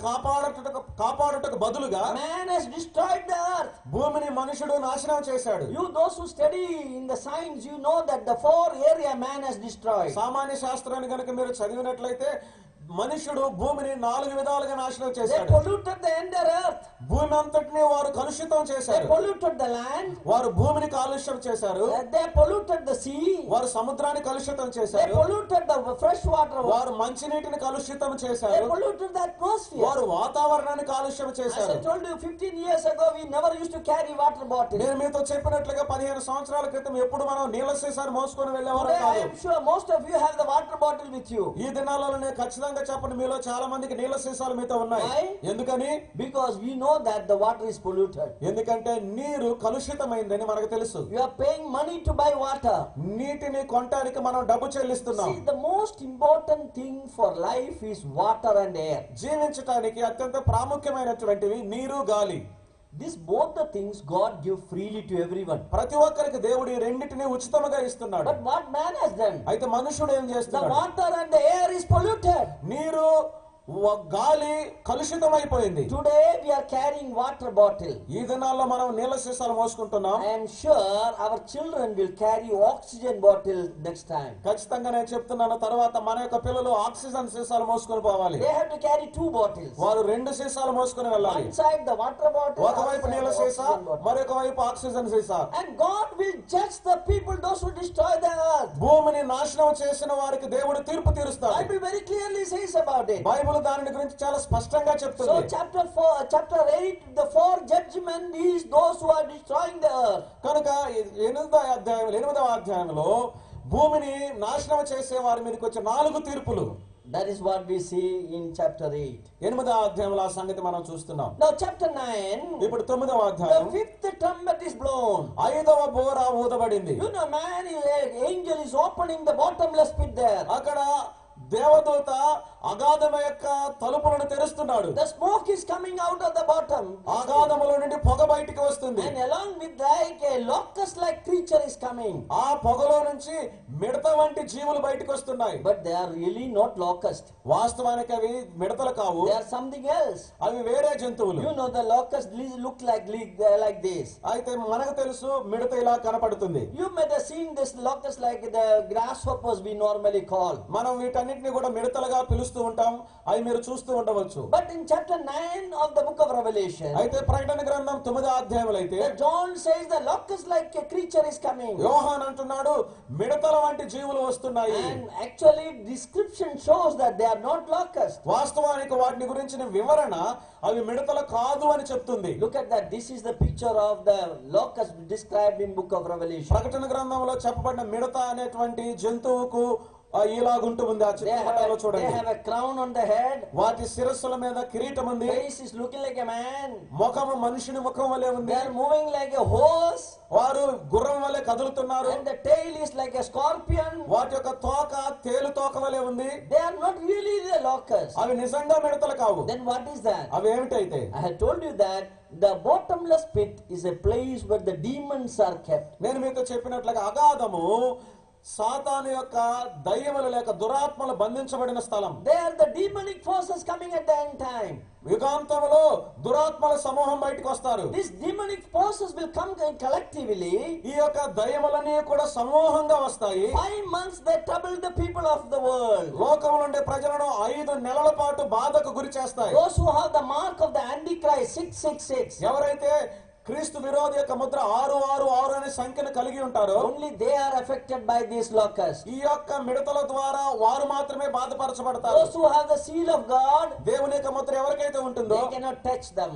కాపాడుటకు బదులుగా man has destroyed the earth. భూమిని మనుషుడు నాశనం చేశాడు. You those who study in the science, you know that the 4 area man has destroyed. సామాన్య శాస్త్రాన్ని కనుక మీరు చదివినట్లయితే మనుషుడు భూమిని 4 విధాలుగా నాశనం They చేశాడు. polluted the entire earth. భూమి అంతటిని వారు కలుషితం They చేశారు. polluted the land. వారు భూమిని కాలుష్యం చేశారు. They polluted the sea. వారు సముద్రాన్ని కలుషితం They చేశారు. polluted the fresh water. వారు మంచినీటిని కలుషితం They చేశారు. polluted the atmosphere. వారు వాతావరణాన్ని కాలుష్యం As చేశారు. I told you 15 years ago, we never used to carry water bottles. నేను మీతో చెప్పినట్లుగా 15 సంవత్సరాల క్రితం ఎప్పుడు మనం నీళ్ళ సీసాను మోసుకొని వెళ్ళేవారు Today I కాదు. am sure most of you have the water bottle with you. ఈ దినాలలో నేను ఖచ్చితంగా చెప్పండి, మీలో చాలా మందికి నీళ్ళ సీసాలు మీతో ఉన్నాయి. Why? ఎందుకని? Because we know that the water is polluted. ఎందుకంటే నీరు కలుషితమైందని మనకు తెలుసు. You are paying money to buy water. నీటిని కొనడానికి మనం డబ్బు చెల్లిస్తున్నాం. See, the most important thing for life is water and air. జీవించడానికి అత్యంత ప్రాముఖ్యమైనటువంటివి నీరు, గాలి. These both the things God give freely to everyone. ప్రతి ఒక్కరికి దేవుడు ఈ రెండిటిని ఉచితంగా ఇస్తున్నాడు. But what man has done? అయితే మనుషుడు ఏం The చేస్తున్నాడు? water and the air is polluted. నీరు, గాలి కలుషితమైపోయింది. Today we are carrying water bottle. ఈ దినాల్లో మనం నీళ్ళ సీసాలు మోసుకుంటున్నాం. I am sure our children will carry oxygen bottle next time. ఖచ్చితంగా నేను చెప్తున్నాను, తర్వాత మన యొక్క పిల్లలు ఆక్సిజన్ సీసాలు మోసుకొని పోవాలి. They have to carry 2 bottles. వారు 2 సీసాలు మోసుకొని వెళ్ళాలి. One side the water bottle, ఒకవైపు other నీళ్ళ side the సీసా, oxygen bottle. మరొక వైపు ఆక్సిజన్ సీసా. And God will judge the people, those who destroy the earth. భూమిని నాశనం చేసిన వారికి దేవుడు తీర్పు తీరుస్తాడు. Bible very clearly says about it. Bible దాని గురించి చాలా స్పష్టంగా So చెప్తుంది. chapter 8, the 4 judgment is those who are destroying the earth. కనుక 8వ అధ్యాయంలో భూమిని నాశనం చేసే వారి మీదకి వచ్చే 4 తీర్పులు. That is what we see in chapter 8. 8వ అధ్యాయంలో ఆ సంగతి మనం చూస్తున్నాం. Now chapter 9, ఇప్పుడు 9వ the అధ్యాయం 5th trumpet is blown. 5వ బోర ఊదబడింది. You know, angel is opening the bottomless pit there. అక్కడ దేవదూత అగాధమ యొక్క తలుపులను తెరుస్తున్నాడు. The smoke is coming out of the bottom. అగాధములో నుండి పొగ బయటికి వస్తుంది. And along with that, a locust-like creature is coming. ఆ పొగలో నుంచి మిడత వంటి జీవులు బయటికి వస్తున్నాయి. But they are really not locust. వాస్తవానికి అవి మిడతలు కావు, They are something else. అవి వేరే జంతువులు. You know, the locust look like this. అయితే మనకు తెలుసు మిడత ఇలా కనపడుతుంది. You might have seen this locust like the grasshoppers we normally call. మనం వీటన్నిటిని వీటన్నిటిని కూడా మిడతలుగా పిలుస్తూ ఉంటాం. అవి మీరు చూస్తూ ఉండవచ్చు. But in chapter 9 of the book of Revelation, అయితే ప్రకటన గ్రంథం 9వ అధ్యాయంలో అయితే John says the locust like a creature is coming. యోహాన్ అంటున్నాడు మిడతల వంటి జీవులు వస్తున్నాయి. And actually description shows that they are not locusts. వాస్తవానికి వాటిని గురించిన వివరణ అవి మిడతలు కాదు అని చెప్తుంది. Look at that. This is the picture of the locust described in book of Revelation. ప్రకటన గ్రంథంలో చెప్పబడిన మిడత అనేటువంటి జంతువుకు ఇలాగుంటూ ఉంది. ఆ చిత్రపటాల్లో They చూడండి. have a crown on the head. వాటి శిరస్సుల మీద కిరీటం ఉంది. Face is looking like a man. ముఖము మనుషుని ముఖం వలె ఉంది. They are moving like a horse. వారు గుర్రం వలె కదులుతున్నారు. And the tail is like a scorpion. వాటి యొక్క తోక తేలు తోక వలె ఉంది. They are not really the locusts. అవి నిజంగా మిడతలు కావు. Then what is that? అవి ఏమిటైతే I had told you that the bottomless pit is a place where the demons are kept. నేను మీతో చెప్పినట్లుగా అగాధము సాతాను యొక్క దయ్యములు లేక దురాత్మలు బంధించబడిన స్థలం. They are the demonic forces coming at the end time. యుగాంతములో దురాత్మల సమూహం బయటకు వస్తారు. These demonic forces will come collectively. ఈ యొక్క దయ్యములన్నీ కూడా సమూహంగా వస్తాయి. 5 months they trouble the people of the world. లోకములో ఉండే ప్రజలను 5 నెలల పాటు బాధకు గురి చేస్తాయి. Those who have the mark of the Antichrist 666. ఎవరైతే క్రీస్తు విరోధి యొక్క ముద్ర 666 అనే సంఖ్యను కలిగి ఉంటారో Only they are affected by these locusts. ఈ యొక్క మిడతల ద్వారా వారు మాత్రమే బాధపరచబడతారు. Those who have the seal of God, దేవుని యొక్క ముద్ర ఎవరికైతే ఉంటుందో they cannot touch them.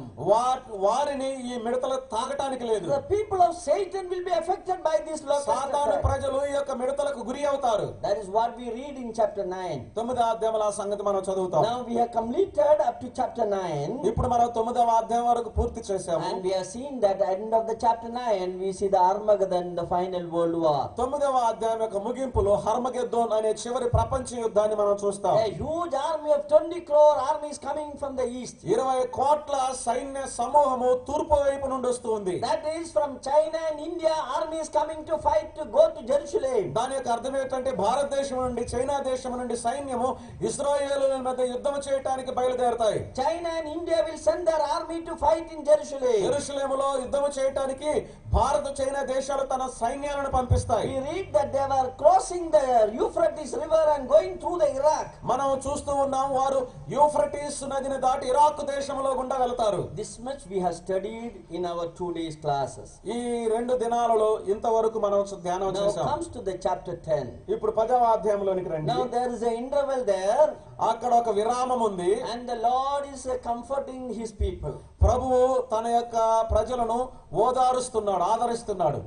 వారిని ఈ మిడతలు తాకటానికి లేదు. The people of Satan will be affected by these locusts. సాతాను ప్రజలు ఈ యొక్క మిడతలకు గురి అవుతారు. That is what we read in chapter 9. 9వ అధ్యాయంలో ఆ సంగతి మనం చదువుతాం. Now we have completed up to chapter 9. ఇప్పుడు మనం 9వ అధ్యాయం వరకు పూర్తి చేశాము. And we have seen that at the end of the chapter 9 we see the Armageddon, the final world war. 9వ అధ్యాయం యొక్క ముగింపులో హర్మగెద్దోన్ అనే చివరి ప్రపంచ యుద్ధాన్ని మనం చూస్తాం. A huge army of 20 crore armies coming from the east. 20 కోట్ల సైన్య సమూహము తూర్పు వైపు నుండి వస్తుంది. That is from China and India, armies coming to fight to go to Jerusalem. దాని యొక్క అర్థం ఏంటంటే భారతదేశం నుండి చైనా దేశం నుండి సైన్యము ఇశ్రాయేలుల మధ్య యుద్ధం చేయడానికి బయలుదేరుతాయి. China and India will send their army to fight in Jerusalem. యెరూషలేములో యుద్ధం చేయడానికి భారత చైనా దేశాలు తన సైన్యాలను పంపిస్తాయి. We read that they were crossing the Euphrates river and going through the Iraq. మనం చూస్తూ ఉన్నాం వారు యూఫ్రటీస్ నదిని దాటి ఇరాక్ దేశంలో గుండా వెళ్తారు. This much we have studied in our 2 days classes. ఈ 2 దినాలలో ఇంతవరకు మనం ధ్యానం Now చేశాం. comes to the chapter 10. ఇప్పుడు 10వ అధ్యాయంలోనికి రండి. Now there is an interval there. అక్కడ ఒక విరామం ఉంది. And the Lord is comforting his people. ప్రభువు తన యొక్క ప్రజలను ఓదారుస్తున్నాడు, ఆదరిస్తున్నాడు.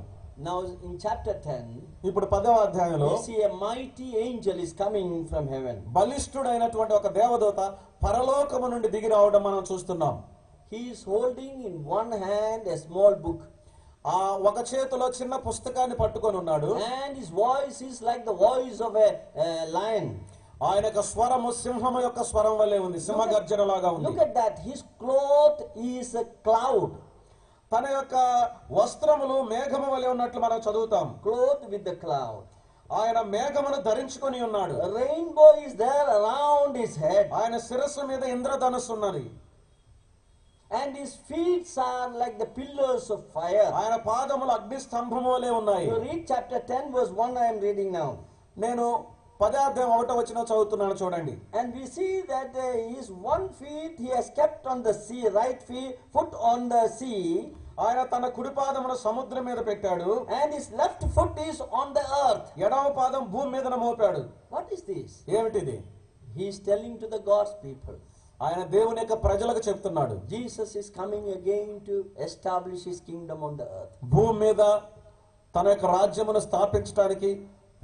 Now in chapter 10, ఇప్పుడు 10వ అధ్యాయంలో we see a mighty angel is coming from heaven. బలిష్ఠుడైనటువంటి ఒక దేవదూత పరలోకము నుండి దిగి రావడం మనం చూస్తున్నాం. He is holding in one hand a small book. ఆ ఒక చేతిలో చిన్న పుస్తకాన్ని పట్టుకొని ఉన్నాడు. And his voice is like the voice of a lion. ఆయన యొక్క స్వరము సింహము యొక్క స్వరం వలె ఉంది, సింహ గర్జనలాగా ఉంది. Look at that. His cloth is a cloud. తన యొక్క వస్త్రములు మేఘము వలె ఉన్నట్లు మనం చదువుతాం. Clothed with the cloud. ఆయన మేఘమును ధరించుకొని ఉన్నాడు. A rainbow is there around his head. ఆయన శిరస్సు మీద ఇంద్రధనుస్సు ఉన్నది. And his feet are like the pillars of fire. ఆయన పాదములు అగ్ని స్తంభము వలె ఉన్నాయి. You read chapter 10 verse 1 I am reading now. నేను 10వ అధ్యాయం 1వ వచనం చదువుతున్నాను చూడండి. And we see that his one feet he has kept on the sea, right foot on the sea. ఆయన తన కుడి పాదమును సముద్రం మీద పెట్టాడు. And his left foot is on the earth. ఎడమ పాదం భూమి మీద మోపాడు. What is this? ఏమిటిది? He is telling to the God's people. ఆయన దేవుని యొక్క ప్రజలకు చెప్తున్నాడు. Jesus is coming again to establish his kingdom on the earth. భూమి మీద తన యొక్క రాజ్యమును స్థాపించడానికి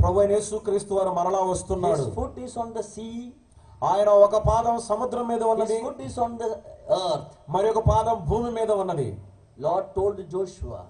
ప్రభువైన యేసుక్రీస్తు వారు మరలా వస్తున్నాడు. His foot is on the sea. ఆయన ఒక పాదం సముద్రం మీద ఉన్నది. His foot is on the earth. మరి ఒక పాదం భూమి మీద ఉన్నది. Lord told Joshua,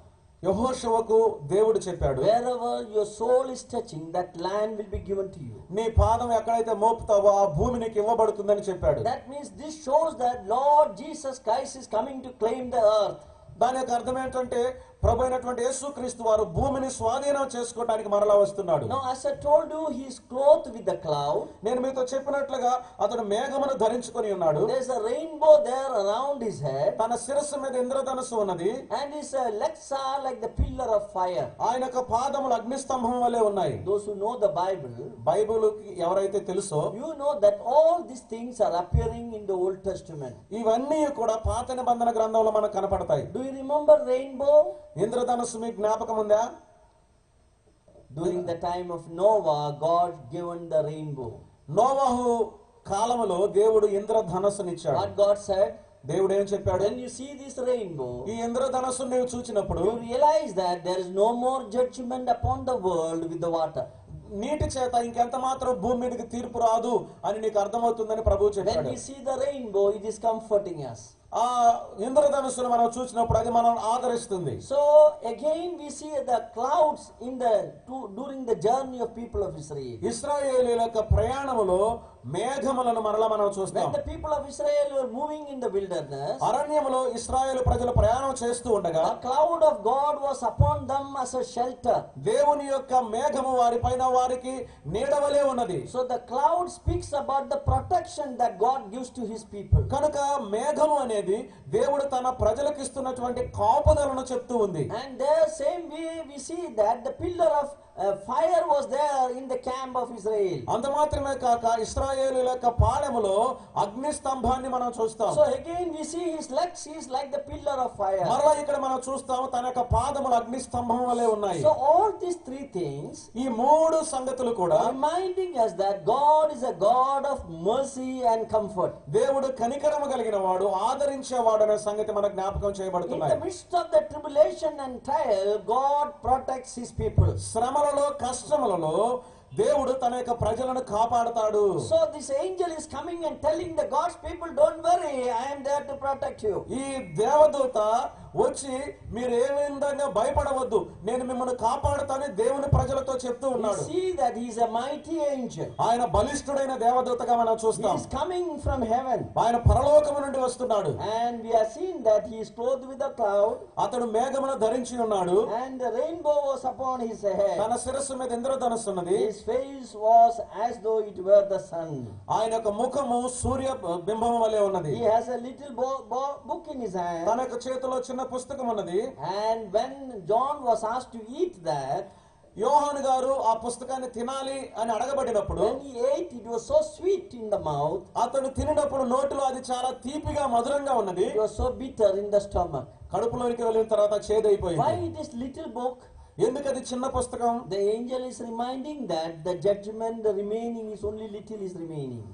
యెహోషువకు దేవుడు చెప్పాడు, wherever your soul is touching, that land will be given to you. నీ పాదం ఎక్కడైతే మోపుతావో ఆ భూమి నీకు ఇవ్వబడుతుందని చెప్పాడు. That means this shows that Lord Jesus Christ is coming to claim the earth. దాని యొక్క అర్థం ఏంటంటే ప్రభు అయినటువంటి యేసుక్రీస్తు వారు భూమిని స్వాధీనం చేసుకోవడానికి మరలా వస్తున్నాడు. Now, as I told you, he is clothed with the cloud. నేను మీతో చెప్పినట్లుగా అతడు మేఘమును ధరించుకొని ఉన్నాడు. There is a rainbow there around his head, తన శిరస్సు మీద ఇంద్రధనుస్సు ఉన్నది. and his legs are like the pillar of fire. ఆయన యొక్క పాదములు అగ్నిస్తంభం వలె ఉన్నాయి. Those who know the Bible, బైబిలుకి ఎవరైతే తెలుసో you know that all these things are appearing in the Old Testament. ఇవన్నీ కూడా పాత నిబంధన గ్రంథంలో మనకు కనపడతాయి. Do you remember rainbow? ఇంద్రధనుస్సు మీకు జ్ఞాపకం ఉందా? During the time of Noah, God given the rainbow. నోవహు కాలములో దేవుడు ఇంద్రధనుస్సునిచ్చాడు. What God said? దేవుడు ఏం చెప్పాడు? When you see this rainbow, ఈ ఇంద్రధనుస్సు నీవు చూచినప్పుడు you realize that there is no more judgment upon the world with the water. నీటి చేత ఇంకెంత మాత్రం భూమి మీదకి తీర్పు రాదు అని నీకు అర్థమవుతుందని ప్రభువు When చెప్పాడు. we see the rainbow, it is comforting us. ఆ ఇంద్రధనుస్సును మనం చూసినప్పుడు అది మనం ఆదరిస్తుంది. So again we see the clouds in during the journey of people of Israel. ఇశ్రాయేలీయుల యొక్క ప్రయాణములో మేఘములను మరలా మనం చూస్తాం. When the people of Israel were moving in the wilderness, అరణ్యములో ఇశ్రాయేలు ప్రజలు ప్రయాణం చేస్తూ ఉండగా the cloud of God was upon them as a shelter. దేవుని యొక్క మేఘము వారిపైన వారికి నీడవలే ఉన్నది. So the cloud speaks about the protection that God gives to his people. కనుక మేఘము అనేది దేవుడు తన ప్రజలకు ఇస్తున్నటువంటి కాపుదలను చెప్తూ ఉంది. And there same way we see that the pillar of fire was there in the camp of Israel. అంత మాత్రమే కాక ఇశ్రాయేలీయుల యొక్క పాళెములో అగ్ని స్తంభాన్ని మనం చూస్తాం. So again we see his legs is like the pillar of fire. మరలా ఇక్కడ మనం చూస్తాం తన యొక్క పాదములు అగ్ని స్తంభం వలె ఉన్నాయి. So all these three things ఈ మూడు సంగతులు కూడా reminding us that God is a God of mercy and comfort. దేవుడు కనికరము కలిగిన వాడు, ఆదరించేవాడు అనే సంగతి మనకు జ్ఞాపకం In the చేయబడుతున్నాయి. midst of the tribulation and trial, God protects his people. శ్రమలలో కష్టములలో దేవుడు తన యొక్క ప్రజలను కాపాడతాడు. So this angel is coming and telling the God's people, don't worry, I am there to protect you. ఈ దేవదూత వచ్చి మీరు ఏ విధంగా భయపడవద్దు, నేను మిమ్మల్ని కాపాడుతానని దేవుని ప్రజలతో చెప్తూ We ఉన్నాడు. see that he is a mighty angel. ఆయన బలిష్ఠుడైన దేవదూతగా మనం He చూస్తాం. is coming from heaven. ఆయన పరలోకము నుండి వస్తున్నాడు. And we are seeing that he is clothed with a cloud, అతడు మేఘమును ధరించి ఉన్నాడు. and the rainbow was upon his head. తన శిరస్సు మీద ఇంద్రధనుస్సు ఉన్నది. His face was as though it were the sun. ఆయన యొక్క ముఖము సూర్య బింబము వలె ఉన్నది. He has a little book in his hand. తన యొక్క చేతిలో చిన్న పుస్తకం ఉన్నది. And when John was asked to eat that, యోహాను గారు ఆ పుస్తకాన్ని తినాలి అని అడగబడినప్పుడు when he ate, it was so sweet in the mouth, అతడు తినినప్పుడు నోటిలో అది చాలా తీపిగా మధురంగా ఉన్నది. it was so bitter in the stomach. కడుపులోనికి వెళ్ళిన తర్వాత Why చేదైపోయింది. it is little book? ఎందుకు అది చిన్న పుస్తకం? The angel is reminding that the judgment, the remaining is only little is remaining.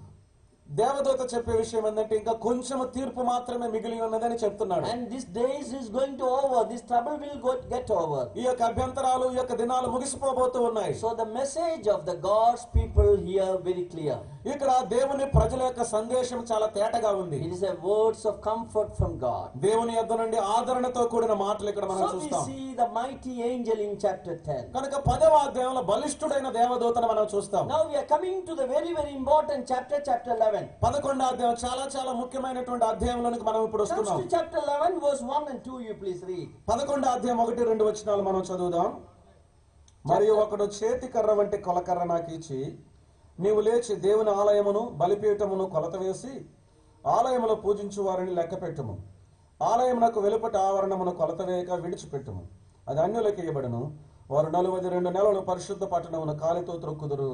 దేవదూత చెప్పే విషయం ఏంటంటే ఇంకా కొంచెం తీర్పు మాత్రమే మిగిలి ఉన్నదని చెప్తున్నాడు. And this days is going to over. This trouble will get over. ఈ యొక్క అభ్యంతరాలు, ఈ యొక్క దినాలు ముగిసిపోబోతూ ఉన్నాయి. So the message of the God's people here very clear. ఇక్కడ దేవుని ప్రజల యొక్క సందేశం చాలా తేటగా ఉంది. It is a words of comfort from God. దేవుని యొద్ద నుండి ఆదరణతో కూడిన మాటలు ఇక్కడ మనం So we చూస్తాం. see the mighty angel in chapter 10. కనుక 10వ అధ్యాయంలో బలిష్ఠుడైన దేవదూతను మనం చూస్తాం. Now we are coming to the very important chapter 11. 11వ అధ్యాయం చాలా ముఖ్యమైనటువంటి అధ్యాయంలోనికి మనం ఇప్పుడు Comes వస్తున్నాం. to chapter 11 verse 1 and 2, you please read. 11వ అధ్యాయం 1-2 వచనాలు మనం చదువుదాం. మరియు ఒకడు చేతి కర్ర వంటి కొలకర్ర నాకు ఇచ్చి, నీవు లేచి దేవుని ఆలయమును బలిపీఠమును కొలత వేసి ఆలయములో పూజించు వారిని లెక్క పెట్టుము. ఆలయమునకు వెలుపట ఆవరణమును కొలత వేయక విడిచిపెట్టుము. అది అన్యులకు ఇయ్యబడును. వారు 42 నెలలు పరిశుద్ధ పట్టణమును కాలితో త్రొక్కుదురు.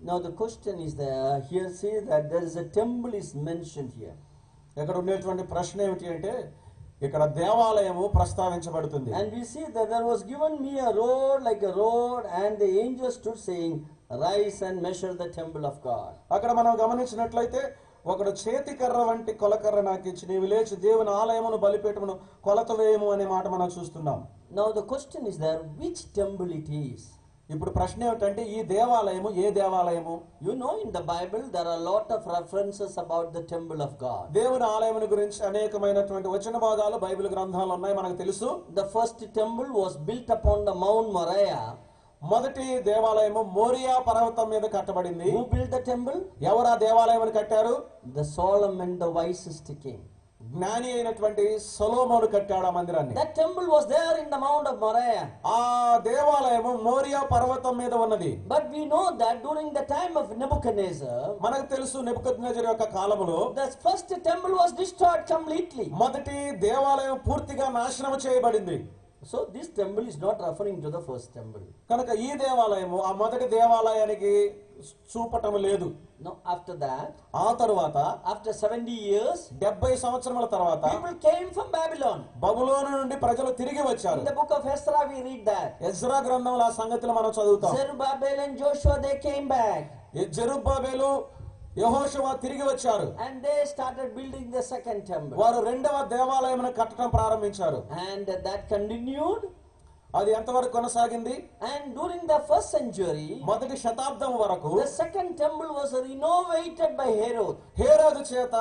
Now the question is there, here says that there is a temple is mentioned here. ఇక్కడ ఉండేటువంటి ప్రశ్న ఏమిటి అంటే ఇక్కడ దేవాలయము ప్రస్తావించబడుతుంది. And we see that there was given me a road like a road, and the angel stood saying, rise and measure the temple of God. అక్కడ మనం గమనించినట్లయితే ఒకడు చేతి కర్ర వంటి కొలకర్ర నాకు ఇచ్చి, నీవు లేచి దేవుని ఆలయమును బలిపీఠమును కొలత వేయము అనే మాట మనం చూస్తున్నాం. Now the question is there, which temple it is? ఇప్పుడు ప్రశ్న ఏమిటంటే ఈ దేవాలయము ఏ దేవాలయము? You know, in the Bible there are a lot of references about the temple of God. దేవుని ఆలయమును గురించి అనేకమైనటువంటి వచన భాగాలు బైబిల్ గ్రంథాలు ఉన్నాయి, మనకు తెలుసు. The first temple was built upon the Mount Moriah. మొదటి దేవాలయము మోరియా పర్వతం మీద కట్టబడింది. Who built the temple? ఎవరు ఆ దేవాలయమును కట్టారు? The Solomon, the wisest king. జ్ఞాని అయినటువంటి సొలొమోను కట్టాడు ఆ మందిరాన్ని. That temple was there in the Mount of Moriah. ఆ దేవాలయము మోరియా పర్వతం మీద ఉన్నది. But we know that during the time of Nebuchadnezzar, మనకు తెలుసు నెబుకద్నెజరు యొక్క కాలములో the first temple was destroyed completely. మొదటి దేవాలయం పూర్తిగా నాశనం చేయబడింది. So this temple is not referring to the first temple. కనుక ఈ దేవాలయము ఆ మొదటి దేవాలయానికి చూపటం లేదు. Now after that, ఆ తరువాత after 70 years, 70 సంవత్సరాల తర్వాత people came from Babylon. బబులోను నుండి ప్రజలు తిరిగి వచ్చారు. In the book of Ezra we read that. Ezra గ్రంథంలో ఆ సంగతులు మనం చదువుతాం. Zerubbabel and Joshua, they came back. జెరుబ్బాబెలు యెహోషువ తిరిగి వచ్చారు. And they started building the second temple. వారు రెండవ దేవాలయమును కట్టడం ప్రారంభించారు. And that continued. అది ఎంతవరకు కొనసాగింది? And during the first century, మొదటి శతాబ్దం వరకు the second temple was renovated by Herod. హేరోదు చేత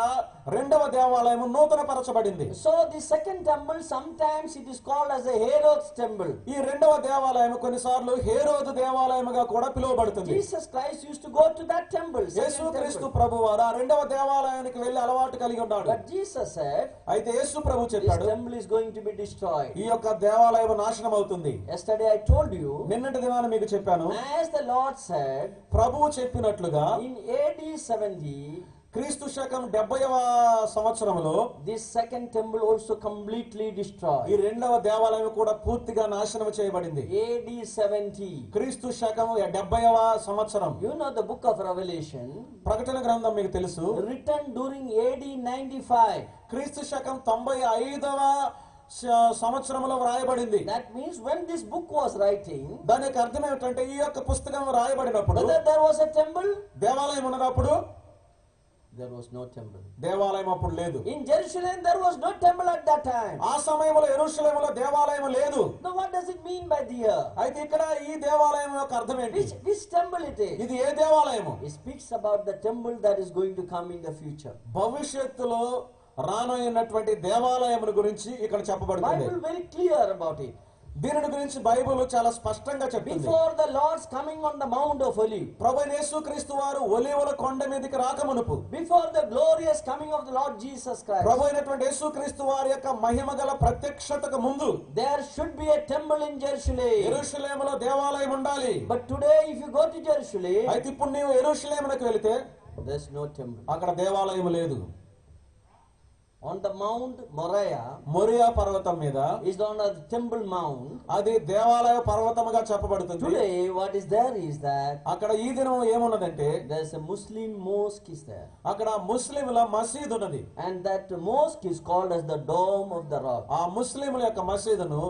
రెండవ దేవాలయం నూతనపరచబడింది. So the second temple, sometimes it is called as a Herod's temple. ఈ రెండవ దేవాలయం కొన్నిసార్లు హేరోదు దేవాలయముగా కూడా పిలువబడుతుంది. Jesus Christ used to go to that temple. యేసుక్రీస్తు ప్రభువారు ఆ రెండవ దేవాలయానికి వెళ్లి అలవాటు కలిగి ఉన్నాడు. But Jesus said, అయితే యేసు ప్రభు this చెప్పాడు, temple is going to be destroyed. ఈ యొక్క దేవాలయం నాశనం అవుతుంది. Yesterday I told you, నిన్నటి దినాన మీకు చెప్పాను, as the Lord said, ప్రభువు చెప్పినట్లుగా in AD 70, క్రీస్తు శకం 70వ సంవత్సరంలో this second temple also completely ఈ destroyed. రెండవ దేవాలయం కూడా పూర్తిగా నాశనం చేయబడింది. AD 70. క్రీస్తు శకం 70వ సంవత్సరం. You know the book of Revelation, ప్రకటన గ్రంథం మీకు తెలుసు, written during AD 95. క్రీస్తు శకం 95వ సంవత్సరంలో వ్రాయబడింది. That means when this book was writing, దానికి అర్థం ఏమిటంటే ఈ యొక్క పుస్తకం రాయబడినప్పుడు whether there was a temple, దేవాలయం ఉన్నప్పుడు there was no temple. దేవాలయం అప్పుడు లేదు. In Jerusalem there was no temple at that time. ఆ సమయంలో యెరూషలేములో దేవాలయం లేదు. Now what does it mean by the year? అయితే ఇక్కడ ఈ దేవాలయం యొక్క అర్థం ఏంటి? Which temple it is? ఇది ఏ దేవాలయము? It speaks about the temple that is going to come in the future. భవిష్యత్తులో రానయ్యున్నటువంటి దేవాలయముల గురించి ఇక్కడ చెప్పబడుతుంది. Bible very clear about it. దీనిని గురించి బైబిల్ చాలా స్పష్టంగా చెప్తుంది. Before the Lord's coming on the Mount of Olives, ప్రభువైన యేసుక్రీస్తు వారు ఒలీవల కొండ మీదకి రాకమునుపు, before the glorious coming of the Lord Jesus Christ, ప్రభువైనటువంటి యేసుక్రీస్తు వారి యొక్క మహిమగల ప్రత్యక్షతకు ముందు there should be a temple in Jerusalem. యెరూషలేములో దేవాలయం ఉండాలి. But today if you go to Jerusalem, అయితే ఇప్పుడు నీవు యెరూషలేమునకు వెళితే there's no temple. అక్కడ దేవాలయం లేదు. On the Mount Moriah Morya పర్వతం మీద is on the temple mount. అది దేవాలయ పర్వతముగా చెప్పబడుతుంది. Today what is there is that అక్కడ ఈ దినం ఏమున్నదంటే there's a Muslim mosque is there. అక్కడ ముస్లింల మసీదు ఉన్నది. And that mosque is called as the Dome of the Rock. ఆ ముస్లింల యొక్క మసీదును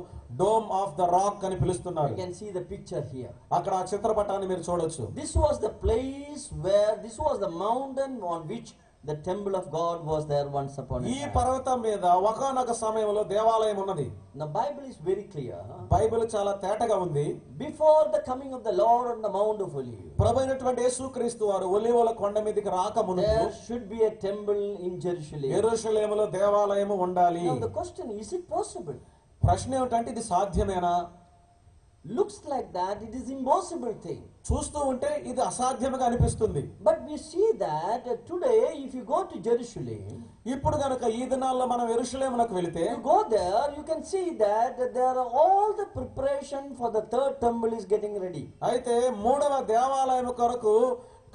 డోమ్ ఆఫ్ ద రాక్ అని పిలుస్తున్నారు. You can see the picture here. అక్కడ ఆ చిత్రపటాన్ని మీరు చూడొచ్చు. This was the place where, this was the mountain on which the temple of God was there once upon a ఈ time. పర్వతం మీద ఒకానొక సమయంలో దేవాలయం ఉన్నది. The Bible is very clear. Bible చాలా తేటగా ఉంది. Before the coming of the Lord on the Mount of Olives, ప్రభువైనటువంటి యేసుక్రీస్తు వారు ఒలీవల కొండ మీదకి రాకమునుపు there should be a temple in Jerusalem. యెరూషలేములో దేవాలయం ఉండాలి. Now the question is it possible? ప్రశ్న ఏమిటంటే ఇది సాధ్యమేనా? Looks like that it is impossible thing. చూస్తూ ఉంటే ఇది అసాధ్యముగా అనిపిస్తుంది. But we see that today if you go to Jerusalem, ఇప్పుడు గనుక ఈ దినాల్లో మనం యెరూషలేమునకు వెళితే you go there, you can see that there are all the preparation for the third temple is getting ready. అయితే మూడవ దేవాలయం కొరకు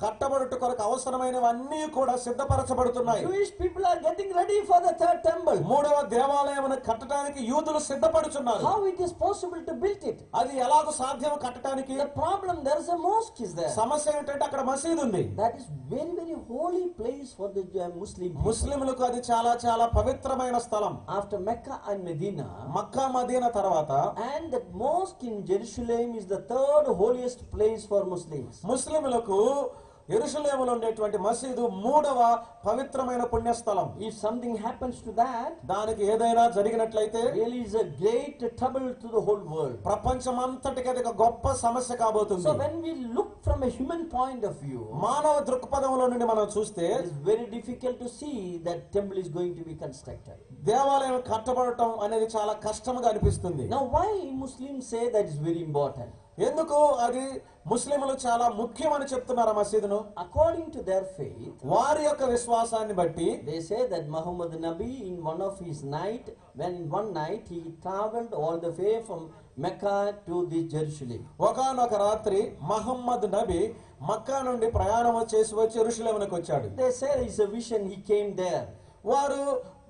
కట్టబడుట కొరకు అవసరమైనవన్నీ కూడా సిద్ధపరచబడుతున్నాయి. Jewish people are getting ready for the third temple. మూడవ దేవాలయమును కట్టడానికి యూదులు సిద్ధపడుతున్నారు. How it is possible to build it? అది ఎలాగో సాధ్యం కట్టడానికి? The problem, there is a mosque is there. సమస్య ఏంటంటే అక్కడ మసీదు ఉంది. That is very very holy place for the Muslim people. ముస్లింలకు అది చాలా చాలా పవిత్రమైన స్థలం. After Mecca and Medina, మక్కా మదీనా తర్వాత, and that mosque in Jerusalem is the third holiest place for Muslims. ముస్లింలకు యెరూషలేములో ఉండేటువంటి మసీదు మూడవ పవిత్రమైన పుణ్యస్థలం. If something happens to that, దానికి ఏదైనా జరిగినట్లయితే really is a great trouble to the whole world. ప్రపంచమంతటికి అది ఒక గొప్ప సమస్య కాబోతుంది. So when we look from a human point of view, మానవ దృక్పథంలో నుండి మనం చూస్తే it is very difficult to see that temple is going to be constructed. దేవాలయం కట్టబడటం అనేది చాలా కష్టంగా అనిపిస్తుంది. Now why Muslims say that is very important? ఎందుకు అది ముస్లింలు చాలా ముఖ్యమని చెప్తున్నారు ఆ మసీదును? According to their faith, వారి యొక్క విశ్వాసాన్ని బట్టి they say that Muhammad Nabi in one of his night, when in one night he traveled all the way from Mecca to the Jerusalem. ఒకానొక రాత్రి మహమ్మద్ నబి మక్కా నుండి ప్రయాణం చేసి వచ్చి యెరూషలేమునకు వచ్చాడు. They say it's a vision, he came there. వారు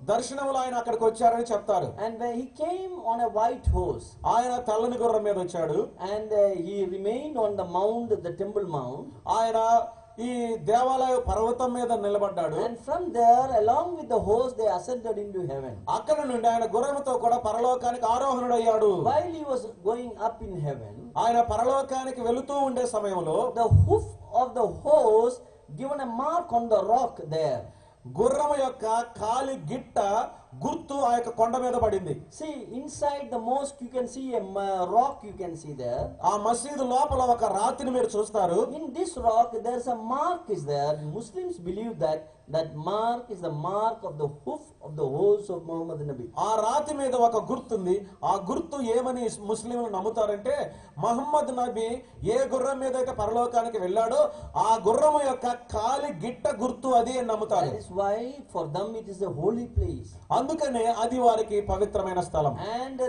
దర్శనములు ఆయన అక్కడికి వచ్చారని చెప్తారు. And when he came on a white horse, ఆయన తెల్లని గుర్రం మీద వచ్చాడు. and he remained on the mount, the temple mount. ఆయన ఈ దేవాలయ పర్వతం మీద నిలబడ్డాడు. And from there, along with the horse, they ascended into heaven. అక్కడ నుండి ఆయన గుర్రంతో కూడా పరలోకానికి ఆరోహణుడయ్యాడు. While he was going up in heaven, ఆయన పరలోకానికి వెళుతూ ఉండే సమయంలో the hoof of the horse given a mark on the rock there. గుర్రము యొక్క కాలి గిట్ట గుర్తు ఆ యొక్క కొండ మీద పడింది. See, inside the mosque you can see a rock, you can see there. ఆ మసీదు లోపల ఒక రాతిని మీరు చూస్తారు. In this rock there's a mark is there. Muslims believe that that mark is the mark of the hoof of the horse of Muhammad Nabi. ఆ రాతి మీద ఒక గుర్తుంది. ఆ గుర్తు ఏమని ముస్లింలు నమ్ముతారంటే, మహమ్మద్ నబీ ఏ గుర్రం మీద అయితే పరలోకానికి వెళ్ళాడో ఆ గుర్రము యొక్క కాలి గిట్ట గుర్తు అది అని నమ్ముతారు. That is why for them it is a holy place. అందుకనే అది వారికి పవిత్రమైన స్థలం. And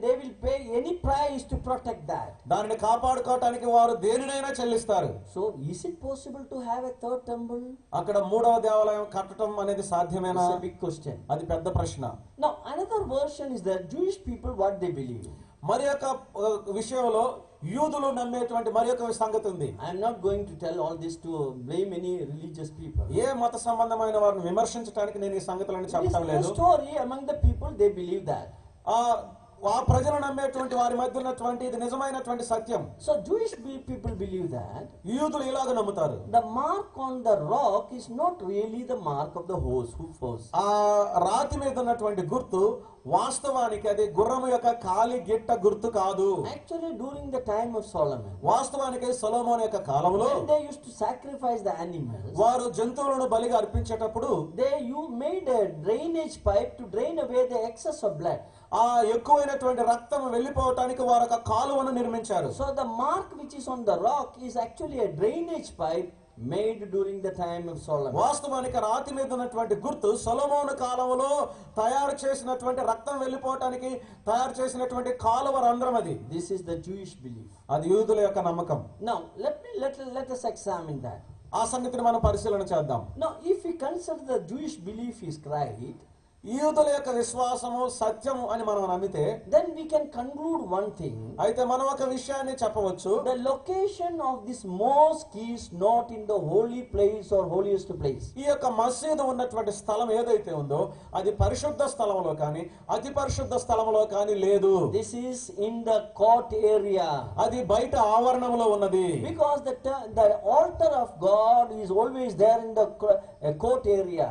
they will pay any price to protect that. దానిని కాపాడుకోవటానికి వారు దేనినైనా చెల్లిస్తారు. So is it possible to have a third temple? అక్కడ మూడవ దేవాలయం కట్టడం అనేది సాధ్యమేనా? It's a big question. అది పెద్ద ప్రశ్న. Now another version is that Jewish people what they believe. మరి యొక్క విషయంలో యూదులు నమ్మేటువంటి మరి యొక్క సంగతి ఉంది. I am not going to tell all this to blame any religious people. ఏ మత సంబంధమైన వారిని విమర్శించడానికి నేను ఈ సంగతులను చెప్పడం It is లేదు. a story among the people, they believe that. ఆ ప్రజలు నమ్మేటువంటి వారి మధ్య ఉన్నటువంటి ఇది నిజమైనటువంటి సత్యం. So Jewish people believe that యూదులు ఇలాగ నమ్ముతారు. the mark on the rock is not really the mark of the horse, hoof horse. ఆ రాతి మీద ఉన్నటువంటి గుర్తు వాస్తవానికి అది గుర్రము యొక్క కాలి గిట్ట గుర్తు కాదు. Actually during the time of Solomon, వాస్తవానికి సొలొమోను యొక్క కాలంలో when they used to sacrifice the animals, వారు జంతువులను బలిగా అర్పించేటప్పుడు you made a drainage pipe to drain away the excess of blood. ఆ ఎక్కువైనటువంటి రక్తం వెళ్ళిపోవటానికి వారు ఒక కాలువను నిర్మించారు. So the mark which is on the rock is actually a drainage pipe made during the time of Solomon. వాస్తవానికి రాతి మీద ఉన్నటువంటి గుర్తు సొలొమోను కాలంలో తయారు చేసినటువంటి రక్తం వెళ్ళిపోవటానికి తయారు చేసినటువంటి కాలువ రంధ్రం అది. This is the Jewish belief. అది యూదుల యొక్క నమ్మకం. Now let us examine that. ఆ సంగతిని మనం పరిశీలన చేద్దాం. Now if we consider the Jewish belief is right, యూదుల యొక్క విశ్వాసము సత్యము అని మనం నమ్మితే, then we can conclude one thing. అయితే మనం ఒక విషయాన్ని చెప్పవచ్చు. The location of this mosque is not in the holy place or holiest place. ఈ యొక్క మసీదు ఉన్నటువంటి స్థలం ఏదైతే ఉందో అది పరిశుద్ధ స్థలంలో కానీ అతి పరిశుద్ధ స్థలంలో కానీ లేదు. This is in the court area. అది బయట ఆవరణంలో ఉన్నది. Because the altar of God is always there in the court area.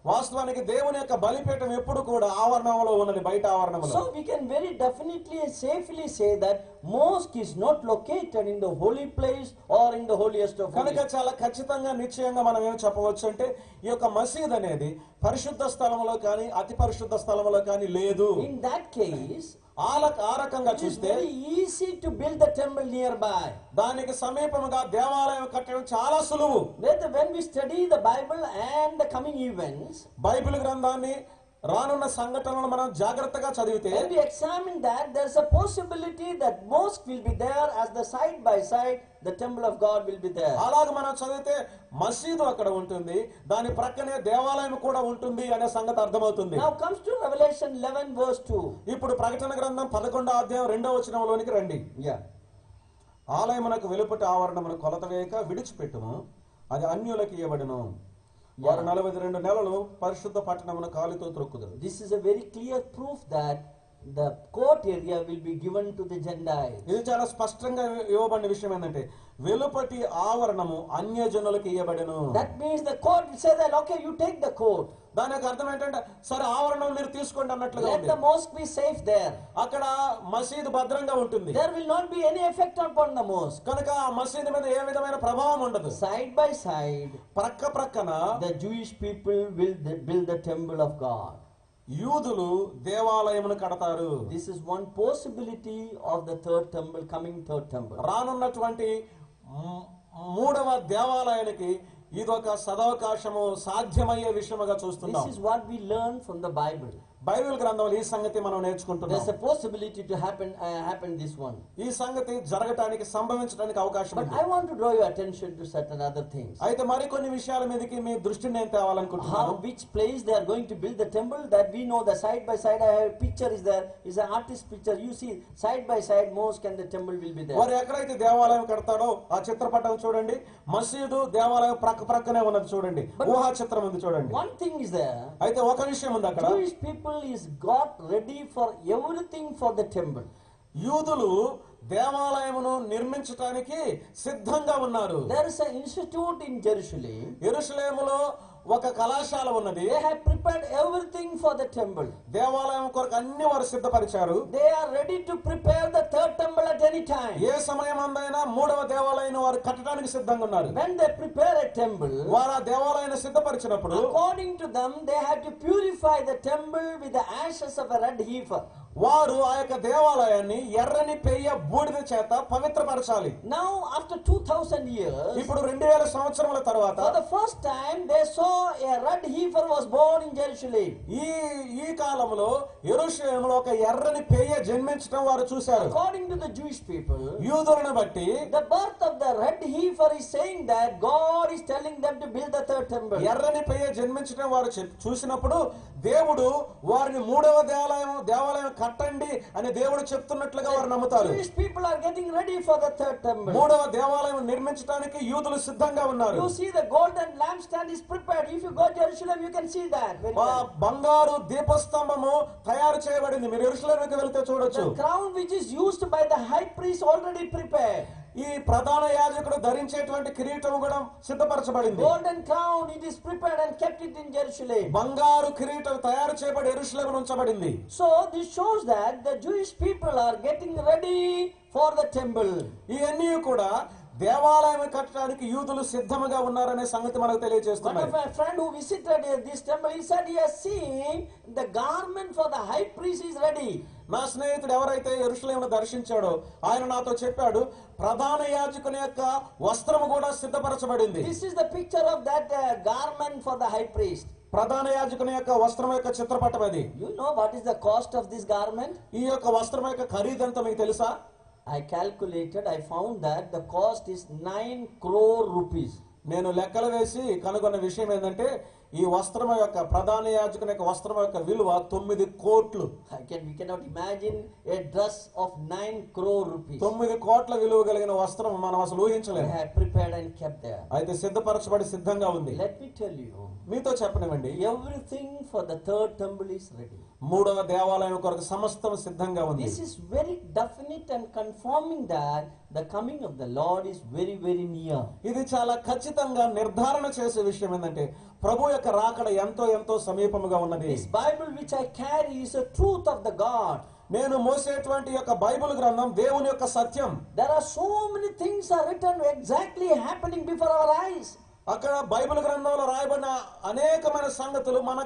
వాస్తవానికి దేవుని యొక్క బలిపీఠం ఎప్పుడు కూడా ఆవరణంలో ఉన్నది, బయట ఆవరణంలో. So we can very definitely and safely say that mosque is not located in the holy place or in the holiest of కనుక holies. చాలా ఖచ్చితంగా నిశ్చయంగా మనం ఏం చెప్పవచ్చు అంటే ఈ యొక్క మసీద్ అనేది పరిశుద్ధ స్థలంలో కానీ అతి పరిశుద్ధ స్థలంలో కానీ లేదు. In that case, ఆ రకంగా it is చూస్తే very easy to build the temple nearby. దానికి సమీపంగా దేవాలయం కట్టడం చాలా సులువు. When we study the Bible and the coming events, Bible గ్రంథాన్ని రానున్న సంఘటనలను మనం జాగ్రత్తగా చదివితే, when we examine that, there's a possibility that mosque will be there as the side by side the temple of God will be there. అలాగ మనం చదివితే మసీదు అక్కడ ఉంటుంది, దాని ప్రక్కనే దేవాలయం కూడా ఉంటుంది అనే సంగతి అర్థమవుతుంది. Now comes to Revelation 11 verse 2. ఇప్పుడు ప్రకటన గ్రంథం 11వ అధ్యాయం 2వ వచనంలోనికి రండి. ఆలయమునకు వెలుపటి ఆవరణమును కొలత వేయక విడిచిపెట్టుము, అది అన్యులకు ఇవ్వబడును. వారు 42 నెలలు పరిశుద్ధ పట్టణమును కాలితో త్రొక్కుదురు. This is a very clear proof that the court area will be given to the Gentiles. ఇది చాలా స్పష్టంగా ఇవ్వబడిన విషయం ఏంటంటే వెలుపటి ఆవరణము అన్యజనులకు ఇవ్వబడెను. That means the court will say that okay, you take the court. దాని యొక్క అర్థం ఏంటంటే సరే ఆవరణం మీరు తీసుకోండి అన్నట్లుగా Let ఉంది. the mosque be safe there. అక్కడ మసీదు భద్రంగా ఉంటుంది. There will not be any effect upon the mosque. కనుక ఆ మసీదు మీద ఏ విధమైన ప్రభావం ఉండదు. Side by side, ప్రక్కన the Jewish people will build the temple of God. యూదులు దేవాలయమును కడతారు. This is one possibility of the third temple, coming third temple. రానున్నటువంటి మూడవ దేవాలయానికి ఇదొక సదవకాశము, సాధ్యమయ్యే విషయముగా చూస్తున్నాం. This is what we learn from the Bible. Bible గ్రంథంలో ఈ సంగతి మనం నేర్చుకుంటున్నాం. There's a possibility to happen this one. ఈ సంగతి జరగటానికి, సంభవించడానికి అవకాశం But ఉంది. I want to draw your attention to certain other things. అయితే మరికొన్ని విషయాల మీదకి మీ దృష్టిని నేను తేవాలనుకుంటున్నాను. Which place they are going to build the temple, that we know. The side by side I have picture is there, is an artist picture. You see side by side mosque and the temple will be there. వారు ఎక్కడైతే దేవాలయం కడతాడో ఆ చిత్రపటం చూడండి. మసీదు, దేవాలయం ప్రక్కనే ఉన్నది చూడండి. ఊహా చిత్రం ఉంది చూడండి. One thing is there. అయితే ఒక విషయం ఉంది అక్కడ. Jewish people is got ready for everything for the temple. యూదులు దేవాలయమును నిర్మించడానికి సిద్ధంగా ఉన్నారు. There is an institute in Jerusalem. యెరూషలేములో ఒక కళాశాల ఉన్నది. They have prepared everything for the temple. దేవాలయం కొరకు అన్ని వారు సిద్ధపరిచారు. They are ready to prepare the third temple at any time. ఏ సమయమందైనా మూడవ దేవాలయాన్ని వారు కట్టడానికి సిద్ధంగా ఉన్నారు. When they prepare a temple, వారు ఆ దేవాలయాన్ని సిద్ధపరిచినప్పుడు according to them, they have to purify the temple with the ashes of a red heifer. వారు ఆ యొక్క దేవాలయాన్ని ఎర్రని పెయ్య బూడిద చేత పవిత్రపరచాలి. Now after 2000 years, ఇప్పుడు 2000 సంవత్సరముల తర్వాత for the first time they saw a red heifer was born in Jerusalem. ఈ కాలంలో యెరూషలేములో ఒక ఎర్రని పెయ్య జన్మించడం వారు చూశారు. According to the Jewish people, యూదులను బట్టి the birth of the red heifer is saying that God is telling them to build the third temple. ఎర్రని పెయ్య జన్మించడం వారు చూసినప్పుడు దేవుడు వారిని మూడవ దేవాలయం కట్టండి అని దేవుడు చెప్తున్నట్లుగా వారు నమ్ముతారు. Jewish people are getting ready for the third temple. మూడవ దేవాలయం నిర్మించడానికి యూదులు సిద్ధంగా ఉన్నారు. You see the golden lampstand is prepared. If you go to Jerusalem, you can see that. బంగారు దీపస్తంభము తయారు చేయబడింది. మీరు యెరూషలేముకి వెళ్తే చూడొచ్చు. The crown which is used by the high priest already prepared. ఈ ప్రధాన యాజకుడు ధరించేటువంటి కిరీటం కూడా సిద్ధపరచబడింది. Golden crown, it is prepared and kept it in Jerusalem. బంగారు కిరీటం తయారు చేయబడి యెరూషలేములో ఉంచబడింది. So this shows that the Jewish people are getting ready for the temple. ఇవన్నీ కూడా దేవాలయం కట్టడానికి యూదులు సిద్ధంగా ఉన్నారనే సంగతి మనకు తెలియజేస్తున్నారు. One of my friend who visited this temple, he said he has seen the garment for the high priest is ready. నా స్నేహితుడు ఎవరైతే యెరూషలేమును దర్శించాడో ఆయన నాతో చెప్పాడు, ప్రధాన యాజకుని యొక్క వస్త్రము కూడా సిద్ధపరచబడింది. This is the picture of that garment for the high priest. ప్రధాన యాజకుని యొక్క వస్త్రం యొక్క చిత్రపటం అది. You know what is the cost of this garment? ఈ యొక్క వస్త్రం యొక్క ఖరీదంతా మీకు తెలుసా? I calculated, I found that the cost is 9 crore rupees. నేను లెక్కలు వేసి కనుగొన్న విషయం ఏంటంటే ఈ వస్త్రం యొక్క ప్రధాన యాజకుని యొక్క వస్త్రం యొక్క విలువ 9 కోట్లు. We cannot imagine a dress of 9 crore rupees. 9 కోట్ల విలువ కలిగిన వస్త్రం మనం అసలు ఊహించలేము. I have prepared and kept there. అయితే సిద్ధపరచబడి సిద్ధంగా ఉంది. Let me tell you, మీతో చెప్పనివ్వండి, everything for the third temple is ready. మూడవ దేవాలయం కొరకు సమస్తం సిద్ధంగా ఉంది. This is very definite and confirming that the coming of the Lord is very, very near. ఇది చాలా ఖచ్చితంగా నిర్ధారణ చేసే విషయం ఏంటంటే ప్రభు యొక్క రాకడ ఎంతో ఎంతో సమీపముగా ఉన్నది. This Bible which I carry is a truth of the God. నేను మోసేటువంటి యొక్క బైబిల్ గ్రంథం దేవుని యొక్క సత్యం. There are so many things are written exactly happening before our eyes. అక్కడ బైబిల్ గ్రంథంలో రాయబడిన అనేకమైన సంగతులు మన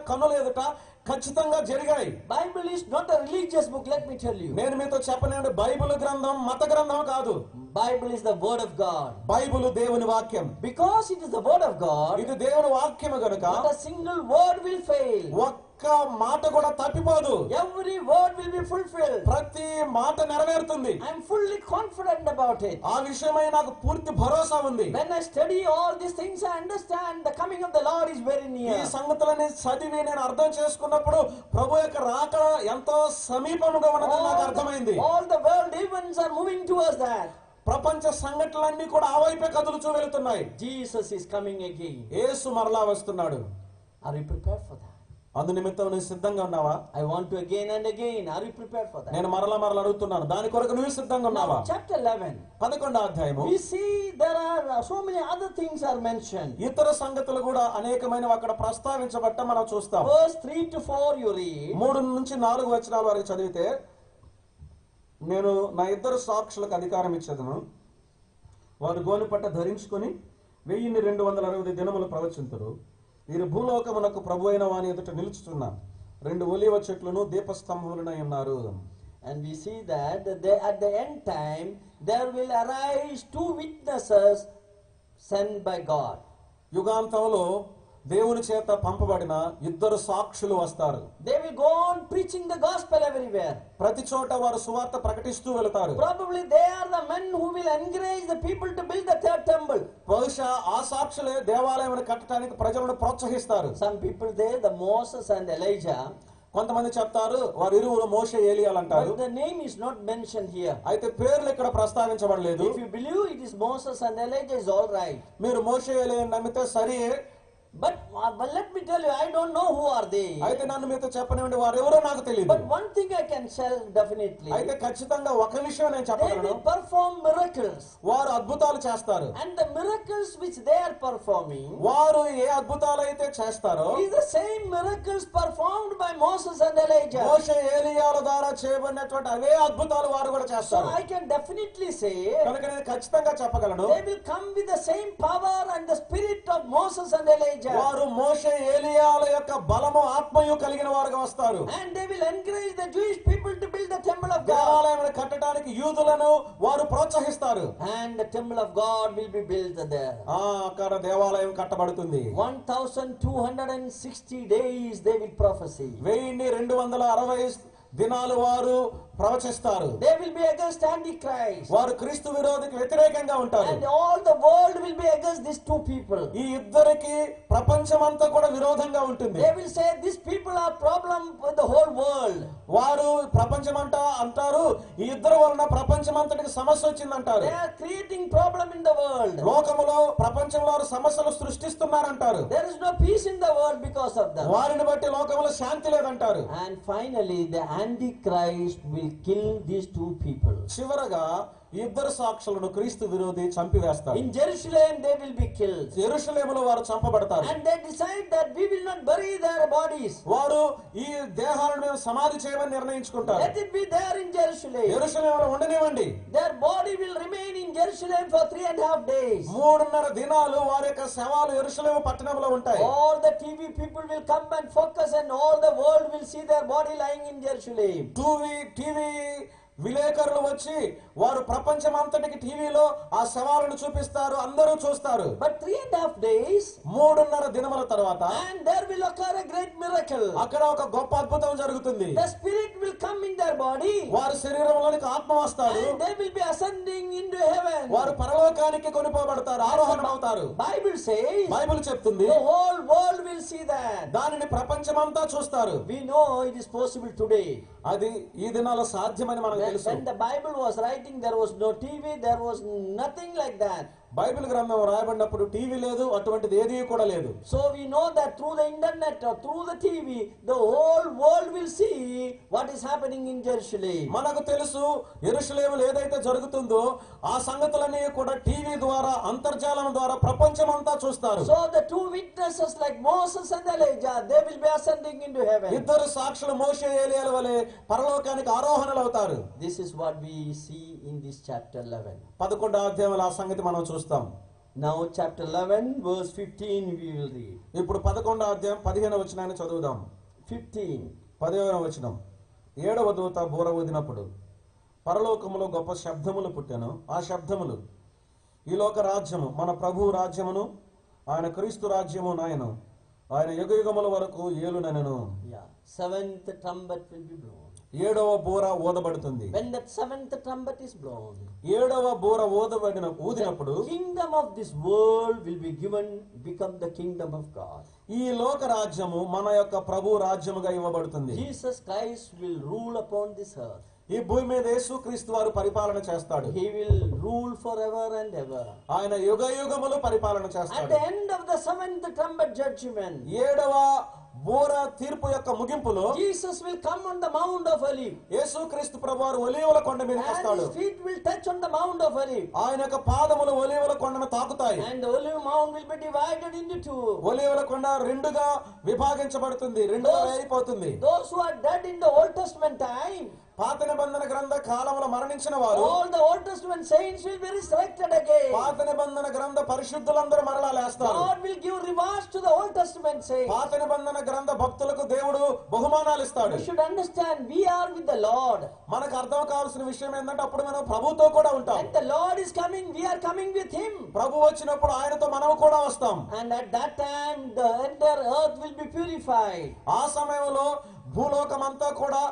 కన్నుల ఎదుట ఖచ్చితంగా జరిగాయి. Bible is not a religious book, let me tell you. నేను మీతో చెప్పనండి, బైబిల్ గ్రంథం మత గ్రంథం కాదు. Bible is the word of God. Bible దేవుని వాక్యం. Because it is the word of God, ఇది దేవుని వాక్యము గనుక not a single word will fail. ఒక్క మాట కూడా తప్పిపోదు. Every word will be fulfilled. ప్రతి మాట నెరవేరుతుంది. I am fully confident about it. ఆ విషయమై నాకు పూర్తి భరోసా ఉంది. When I study all these things, I understand the coming of the Lord is very ఈ near. సంగతులని చదివి నేను అర్థం చేసుకున్నప్పుడు ప్రభు యొక్క రాకడ ఎంతో సమీపముగా ఉన్నది నాకు అర్థమైంది. All the world events are moving towards that. ప్రపంచ సంఘటనలన్నీ కూడా ఆ వైపే కదులుచూ వెళ్తున్నాయి. Jesus is coming again. యేసు మరలా వస్తున్నాడు. Are you prepared for that? అందు నిమిత్తం నువ్వు సిద్ధంగా ఉన్నావా? I want to again and again. Are you prepared for that? నేను మరలా అడుగుతున్నాను, దాని కొరకు నువ్వు సిద్ధంగా ఉన్నావా? Now, chapter 11. 11వ అధ్యాయము. We see there are so many other things are mentioned. ఇతర సంగతులు కూడా అనేకమైనవి అక్కడ ప్రస్తావించబట్ట మనం చూస్తాం. Verse 3 to 4 you read. 3 నుంచి 4 వచనాల వరకు చదివితే, నేను నా ఇద్దరు సాక్షులకు అధికారం ఇచ్చేదను, వారు గోనెపట్ట ధరించుకొని 1260 దినములు ప్రవచింతురు. వీరు భూలోకమునకు ప్రభు అయిన వాని ఎదుట నిలుచుతున్న 2 ఒలీవ చెట్లను దీపస్తంభములనై ఉన్నారు. And we see that at the end time, there will arise 2 witnesses sent by God. యుగాంతంలో దేవుని చేత పంపబడిన 2 సాక్షులు వస్తారు. They will go on preaching the gospel everywhere. ప్రతి చోట వారు సువార్త ప్రకటిస్తూ వెళతారు. Probably they are the men who will encourage the people to build the third temple. బహుశా ఆ సాక్షులే దేవాలయం కట్టడానికి ప్రజలను ప్రోత్సహిస్తారు. Some people there, the Moses and Elijah. కొంతమంది చెప్తారు వారు ఇరువురు మోషే ఏలియాలు అంటారు. But the name is not mentioned here. అయితే పేర్లు ఇక్కడ ప్రస్తావించబడలేదు. If you believe it is Moses and Elijah, is all right. మీరు మోషే ఏలియాను నమ్మితే సరియే. But let me tell you, I don't know who are they. అయితే నన్ను మీతో చెప్పనివ్వండి వారు ఎవరో నాకు తెలియదు. But one thing I can tell definitely. అయితే ఖచ్చితంగా ఒక విషయం నేను They చెప్పగలను. will perform miracles. వారు అద్భుతాలు చేస్తారు. And the miracles which they are performing, వారు ఏ అద్భుతాలు అయితే చేస్తారో is the same miracles performed by Moses and Elijah. మోషే ఏలియాల ద్వారా చేయబడినటువంటి అవే అద్భుతాలు వారు కూడా So చేస్తారు. I can definitely say, కనుక నేను ఖచ్చితంగా చెప్పగలను they will come with the same power and the spirit of Moses and Elijah. వారు మోషే ఏలియాల యొక్క బలము ఆత్మయు కలిగిన వారుగా వస్తారు. And they will encourage the Jewish people to build the temple of God. దేవాలయం కట్టడానికి యూదులను వారు ప్రోత్సహిస్తారు. And the temple of God will be built there. అక్కడ దేవాలయం కట్టబడుతుంది. 1260 days they will prophesy. 1260 దినాలు వారు ప్రవచిస్తారు. They will be against Antichrist. వారు క్రీస్తు విరోధికి వ్యతిరేకంగా ఉంటారు. And all the world will be against these 2 people. ఈ ఇద్దరికి ప్రపంచమంతా కూడా విరోధంగా ఉంటుంది. They will say these people are problem with the whole world. వారు ప్రపంచమంతా అంటారు ఈ ఇద్దరు వలన ప్రపంచమంతటికి సమస్య వచ్చిందంటారు. They are creating problem in the world. లోకములో ప్రపంచంలో వారు సమస్యలు సృష్టిస్తున్నారంటారు. There is no peace in the world because of them. వారిని బట్టి లోకములో శాంతి లేదంటారు. And finally the Antichrist will kill these 2 people. చివరగా ఈ ఇద్దరు సాక్షులను క్రీస్తు విరోధి చంపివేస్తారు. In Jerusalem they will be killed. యెరూషలేములో వారు చంపబడతారు. And they decide that we will not bury their bodies. వారు ఈ దేహాలను సమాధి చేయమని నిర్ణయించుకుంటారు. Let it be there in Jerusalem. యెరూషలేములో ఉండనివ్వండి. Their body will remain in Jerusalem for 3.5 days. 3.5 దినాలు వారి యొక్క శవాలు యెరూషలేము పట్టణంలో ఉంటాయి. All the TV people will come and focus and all the world will see their body lying in Jerusalem. TV విలేకరులు వచ్చి వారు ప్రపంచమంతటికి టీవీలో ఆ శవాలను చూపిస్తారు. అందరూ చూస్తారు. But 3.5 days. 3.5 దినముల తర్వాత And there will occur a great miracle. అక్కడ ఒక గొప్ప అద్భుతం జరుగుతుంది. The spirit will come in their body. వారి శరీరంలోనికి ఆత్మ వస్తాడు. And they will be ascending into heaven. వారు పరలోకానికి కొనిపోబడతారు, ఆరోహణం అవుతారు. Bible says బైబిల్ చెప్తుంది the whole world will see that. దానిని ప్రపంచమంతా చూస్తారు. We know it is possible today. అది ఈ దినాల్లో సాధ్యమని మనకు తెలుసు. When the Bible was writing, there was no TV, there was nothing like that. Bible గ్రంథం రాయబడినప్పుడు టీవీ లేదు, అటువంటిది ఏదీ కూడా లేదు. So we know that through the internet or through the TV, the whole world will see what is happening in Jerusalem. మనకు తెలుసు యెరూషలేములో ఏదైతే జరుగుతుందో ఆ సంగతులన్నీ కూడా టీవీ ద్వారా, అంతర్జాలం ద్వారా ప్రపంచమంతా చూస్తారు. So the 2 witnesses like Moses and Elijah, they will be ascending into heaven. ఇద్దరు సాక్షులు మోషే ఏలియాల వలె పరలోకానికి ఆరోహణలు అవుతారు. This is what we see in this chapter 11. 11వ అధ్యాయంలో ఆ సంగతి మనం చూస్తాం. Now chapter 11 verse 15 we will read. ఇప్పుడు 11వ అధ్యాయం 15వ వచనాన్ని చదువుదాం. 15. 10వ వచనం. 7వ దూత బూర ఊదినప్పుడు పరలోకములో గొప్ప శబ్దములు పుట్టెను. ఆ శబ్దములు ఈ లోక రాజ్యము మన ప్రభువు రాజ్యమును ఆయన క్రీస్తు రాజ్యము నాయను ఆయన యుగయుగముల వరకు ఏలునెను. Yeah. 7th trumpet will be blown. 7వ బూర ఊదబడుతుంది. When that 7th trumpet is blown, 7వ బూర ఊదినప్పుడు kingdom of this world will be given, become the kingdom of God. ఈ లోక రాజ్యము మన యొక్క ప్రభు రాజ్యముగా ఇవ్వబడుతుంది. Jesus Christ will rule upon this earth. ఈ భూమి మీద యేసుక్రీస్తు వారు పరిపాలన చేస్తాడు. He will rule forever and ever. ఆయన యుగయుగములు పరిపాలన At చేస్తాడు. the end of the 7th trumpet judgment, 7వ బూర తీర్పు యొక్క ముగింపులో Jesus will come on the Mount of Olives. యేసుక్రీస్తు ప్రభువారు ఒలీవల కొండ మీదకి And వస్తాడు. his feet will touch on the Mount of Olives. ఆయన యొక్క పాదములు ఒలీవల కొండను తాకుతాయి. And the Olive Mount will be divided into 2. ఒలీవల కొండ రెండుగా విభాగించబడుతుంది, రెండుగా వేయిపోతుంది. Those who are dead in the Old Testament time, పాత నిబంధన గ్రంథ కాలంలో మరణించిన వారు all the Old Testament saints will be resurrected again. పాత నిబంధన గ్రంథ పరిశుద్ధులందరూ మరలా లేస్తారు. God will give rewards to the Old Testament saints. పాత నిబంధన గ్రంథ భక్తులకు దేవుడు బహుమానాలు ఇస్తాడు. We should understand we are with the Lord. మనకు అర్థం కావాల్సిన విషయం ఏంటంటే అప్పుడు మనం ప్రభుతో కూడా ఉంటాం. When the Lord is coming, we are coming with him. ప్రభు వచ్చినప్పుడు ఆయనతో మనం కూడా వస్తాం. And at that time the entire earth will be purified ఆ సమయంలో భూలోకమంతా కూడా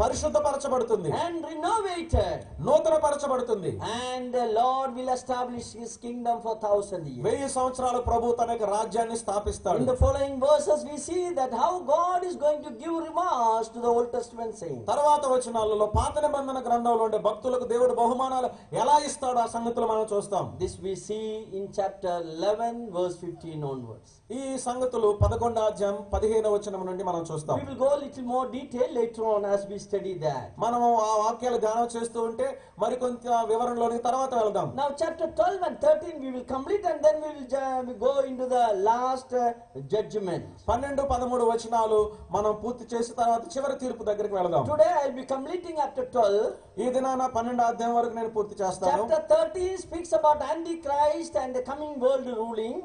పరిశుద్ధపరచబడుతుంది and renovated, నూతన పరచబడుతుంది. and the Lord will establish his kingdom for 1,000 years. 1000 సంవత్సరాలు ప్రభు తన యొక్క రాజ్యాన్ని In స్థాపిస్తాడు. the following verses we see that how God is going to give rewards to the Old Testament saints. తర్వాత వచనాలలో పాత నిబంధన గ్రంథంలో ఉండే భక్తులకు దేవుడు బహుమానాలు ఎలా ఇస్తాడో ఆ సంగతులు మనం చూస్తాం. This we see in chapter 11 verse 15 onwards. ఈ సంగతులు 11వ అధ్యాయం 15వ వచనం నుండి మనం చూస్తాం. We will go a little more detail later on as we study that. మనం ఆ వాక్యాలు ధ్యానం చేస్తూ ఉంటే మరి కొంత వివరణలోనికి తర్వాత వెళ్దాం. Now chapter 12 and 13 we will complete, and then we will go into the last judgment. 12, 13 వచనాలు మనం పూర్తి చేసిన తర్వాత చివరి తీర్పు దగ్గరికి వెళ్దాం. Today I will be completing after 12. ఈ దినాన 12వ అధ్యాయం వరకు నేను పూర్తి చేస్తాను. Chapter 13 speaks about Antichrist and the coming world ruling.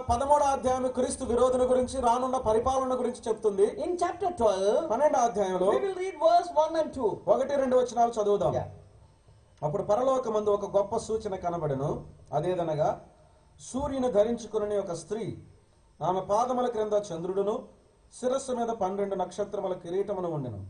13వ అధ్యాయం క్రీస్తు విరోధుల గురించి రానున్న పరిపాలన గురించి చెప్తుంది. In chapter 12 12వ అధ్యాయంలో we will read verse 1 and 2. 1-2 వచనాలు చదువుదాం. Yeah. అప్పుడు పరలోకమందు ఒక గొప్ప సూచన కనబడెను. అదేదనగా సూర్యుని ధరించుకుని ఒక స్త్రీ, ఆమె పాదముల క్రింద చంద్రుడును, శిరస్సు మీద 12 నక్షత్రముల కిరీటమును ఉండెను.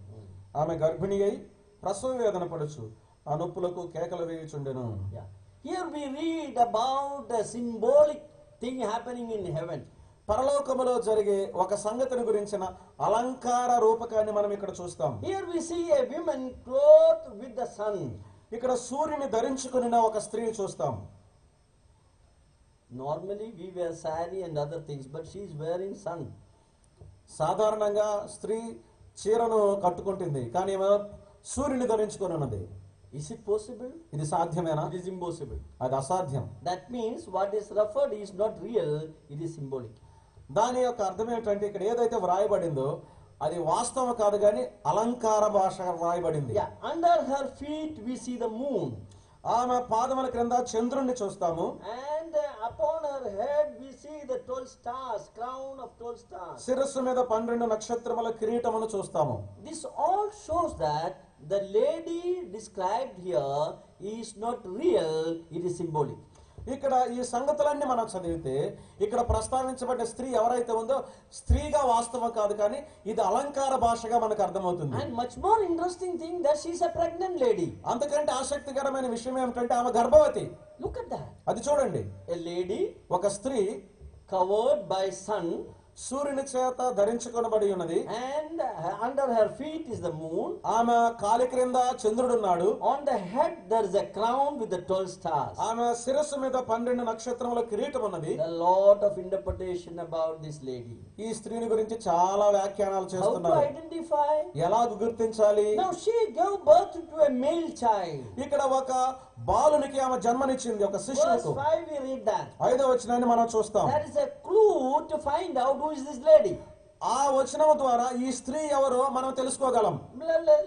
ఆమె గర్భిణి అయి ప్రసవ వేదన పడుచు ఆ నొప్పులకు కేకలు వేయుచుండెను. Yeah. Here we read about a symbolic thing happening in heaven. పరలోకములో జరిగే ఒక సంగతిని గురించిన అలంకార రూపకాన్ని మనం ఇక్కడ చూస్తాం. Here we see a woman clothed with the sun. ఇక్కడ సూర్యుని ధరించుకున్న ఒక స్త్రీని చూస్తాం. Normally we wear sari and other things, but she is wearing sun. సాధారణంగా స్త్రీ చీరను కట్టుకుంటుంది, కానీ ఏమో సూర్యుని ధరించుకొని ఉన్నది. Is it possible? ఇది సాధ్యమేనా? It is impossible. అది అసాధ్యం. That means what is referred is not real, it is symbolic. దాని యొక్క అర్థం ఏంటంటే ఇక్కడ ఏదైతే వ్రాయబడిందో అది వాస్తవం కాదు, కానీ అలంకార భాష వ్రాయబడింది. Yeah, under her feet we see the moon. ఆమె పాదముల క్రింద చంద్రుణ్ణి చూస్తాము. And upon her head we see the 12 stars, crown of 12 stars. శిరస్సు మీద 12 నక్షత్రముల కిరీటమును చూస్తాము. This all shows that the lady described here is not real, it is symbolic. ఇక్కడ ఈ సంగతులన్నీ మనం చదివితే ఇక్కడ ప్రస్తావించబడ్డ స్త్రీ ఎవరైతే ఉందో స్త్రీగా వాస్తవం కాదు, కానీ ఇది అలంకార భాషగా మనకు అర్థమవుతుంది. And much more interesting thing that she is a pregnant lady. అంతకంటే ఆసక్తికరమైన విషయం ఏమిటంటే ఆమె గర్భవతి. Look at that. అది చూడండి. A lady ఒక స్త్రీ covered by sun, సూర్యుని చేత ధరించుకొనబడి ఉన్నది. and under her feet is the moon. ఆమె కాలి క్రింద చంద్రుడున్నాడు. On the head there is a crown with the 12 stars. ఆమె శిరస్సు మీద 12 నక్షత్రముల కిరీటం ఉన్నది. A lot of interpretation about this lady. ఈ స్త్రీని గురించి చాలా వ్యాఖ్యానాలు How to చేస్తున్నారు. identify? ఎలా గుర్తించాలి? Now she gave birth to a male child. ఇక్కడ ఒక బాలునికి ఆమె జన్మనిచ్చింది, ఒక Verse శిశువుకు. 5 we read that. 5వ వచనాన్ని మనం చూస్తాం. That is a clue to find out who is this lady. ఆ వచనం ద్వారా ఈ స్త్రీ ఎవరో మనం తెలుసుకోగలం.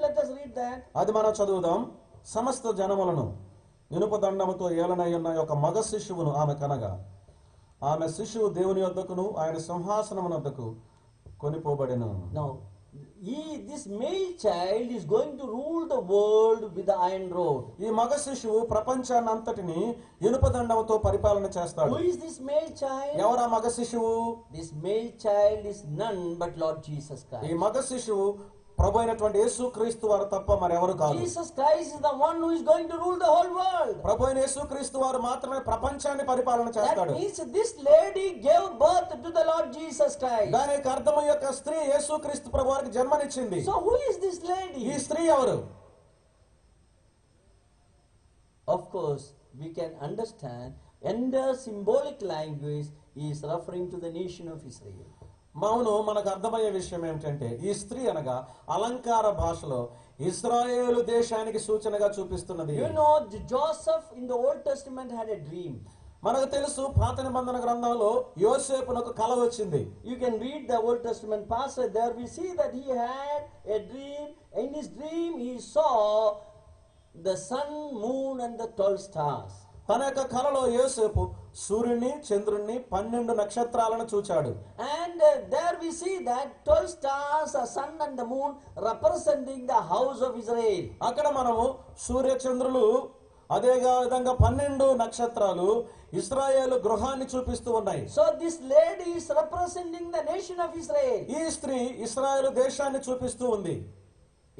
Let us read that. అది మనం చదువుదాం. సమస్త జనములను ఇనుప దండముతో ఏలనై ఉన్న ఒక మగ శిశువును ఆమె కనగా, ఆమె శిశువు దేవుని యొద్దకును ఆయన సింహాసనమునొద్దకు కొనిపోబడెను. Now, this male child is going to rule the world with the iron rod. ఈ మగ శిశువు ప్రపంచాన్ని అంతటిని ఇనుప దండముతో పరిపాలన చేస్తాడు. Who is this male child? ఎవరా మగ శిశువు? This male child is none but Lord Jesus ఈ Christ. మగ శిశువు ప్రభు అయినటువంటి యేసుక్రీస్తు వారు తప్ప మరెవరు కాదు. Jesus Christ is the one who is going to rule the whole world. ప్రభు అయిన యేసుక్రీస్తు వారు మాత్రమే ప్రపంచాన్ని పరిపాలన That చేస్తాడు. means this lady gave birth to the Lord Jesus Christ. దానికి అర్థం యొక్క స్త్రీ యేసుక్రీస్తు ప్రభు వారికి జన్మనిచ్చింది. So who is this ఈ lady? స్త్రీ ఎవరు? Of course, we can understand under symbolic language he is referring to the nation of Israel. మౌను మనకు అర్థమయ్యే విషయం ఏమిటంటే ఈ స్త్రీ అనగా అలంకార భాషలో ఇశ్రాయేలు దేశానికి సూచనగా చూపిస్తున్నది. You know, Joseph in the Old Testament had a dream. మనకు తెలుసు పాత నిబంధన గ్రంథంలో యోసేపునకు ఒక కల వచ్చింది. You can read the Old Testament passage. There we see that he had a dream. In his dream he saw the sun, moon and the 12 stars. తన యొక్క కలలో యోసేపు సూర్యుని చంద్రుణ్ణి 12 నక్షత్రాలను చూచాడు. And there we see that 12 stars, the sun and the moon, representing the house of Israel. అక్కడ మనము సూర్య చంద్రులు అదే విధంగా 12 నక్షత్రాలు ఇశ్రాయేలు గృహాన్ని చూపిస్తూ ఉన్నాయి. So this lady is representing the nation of Israel. ఈ స్త్రీ ఇశ్రాయేలు దేశాన్ని చూపిస్తూ ఉంది.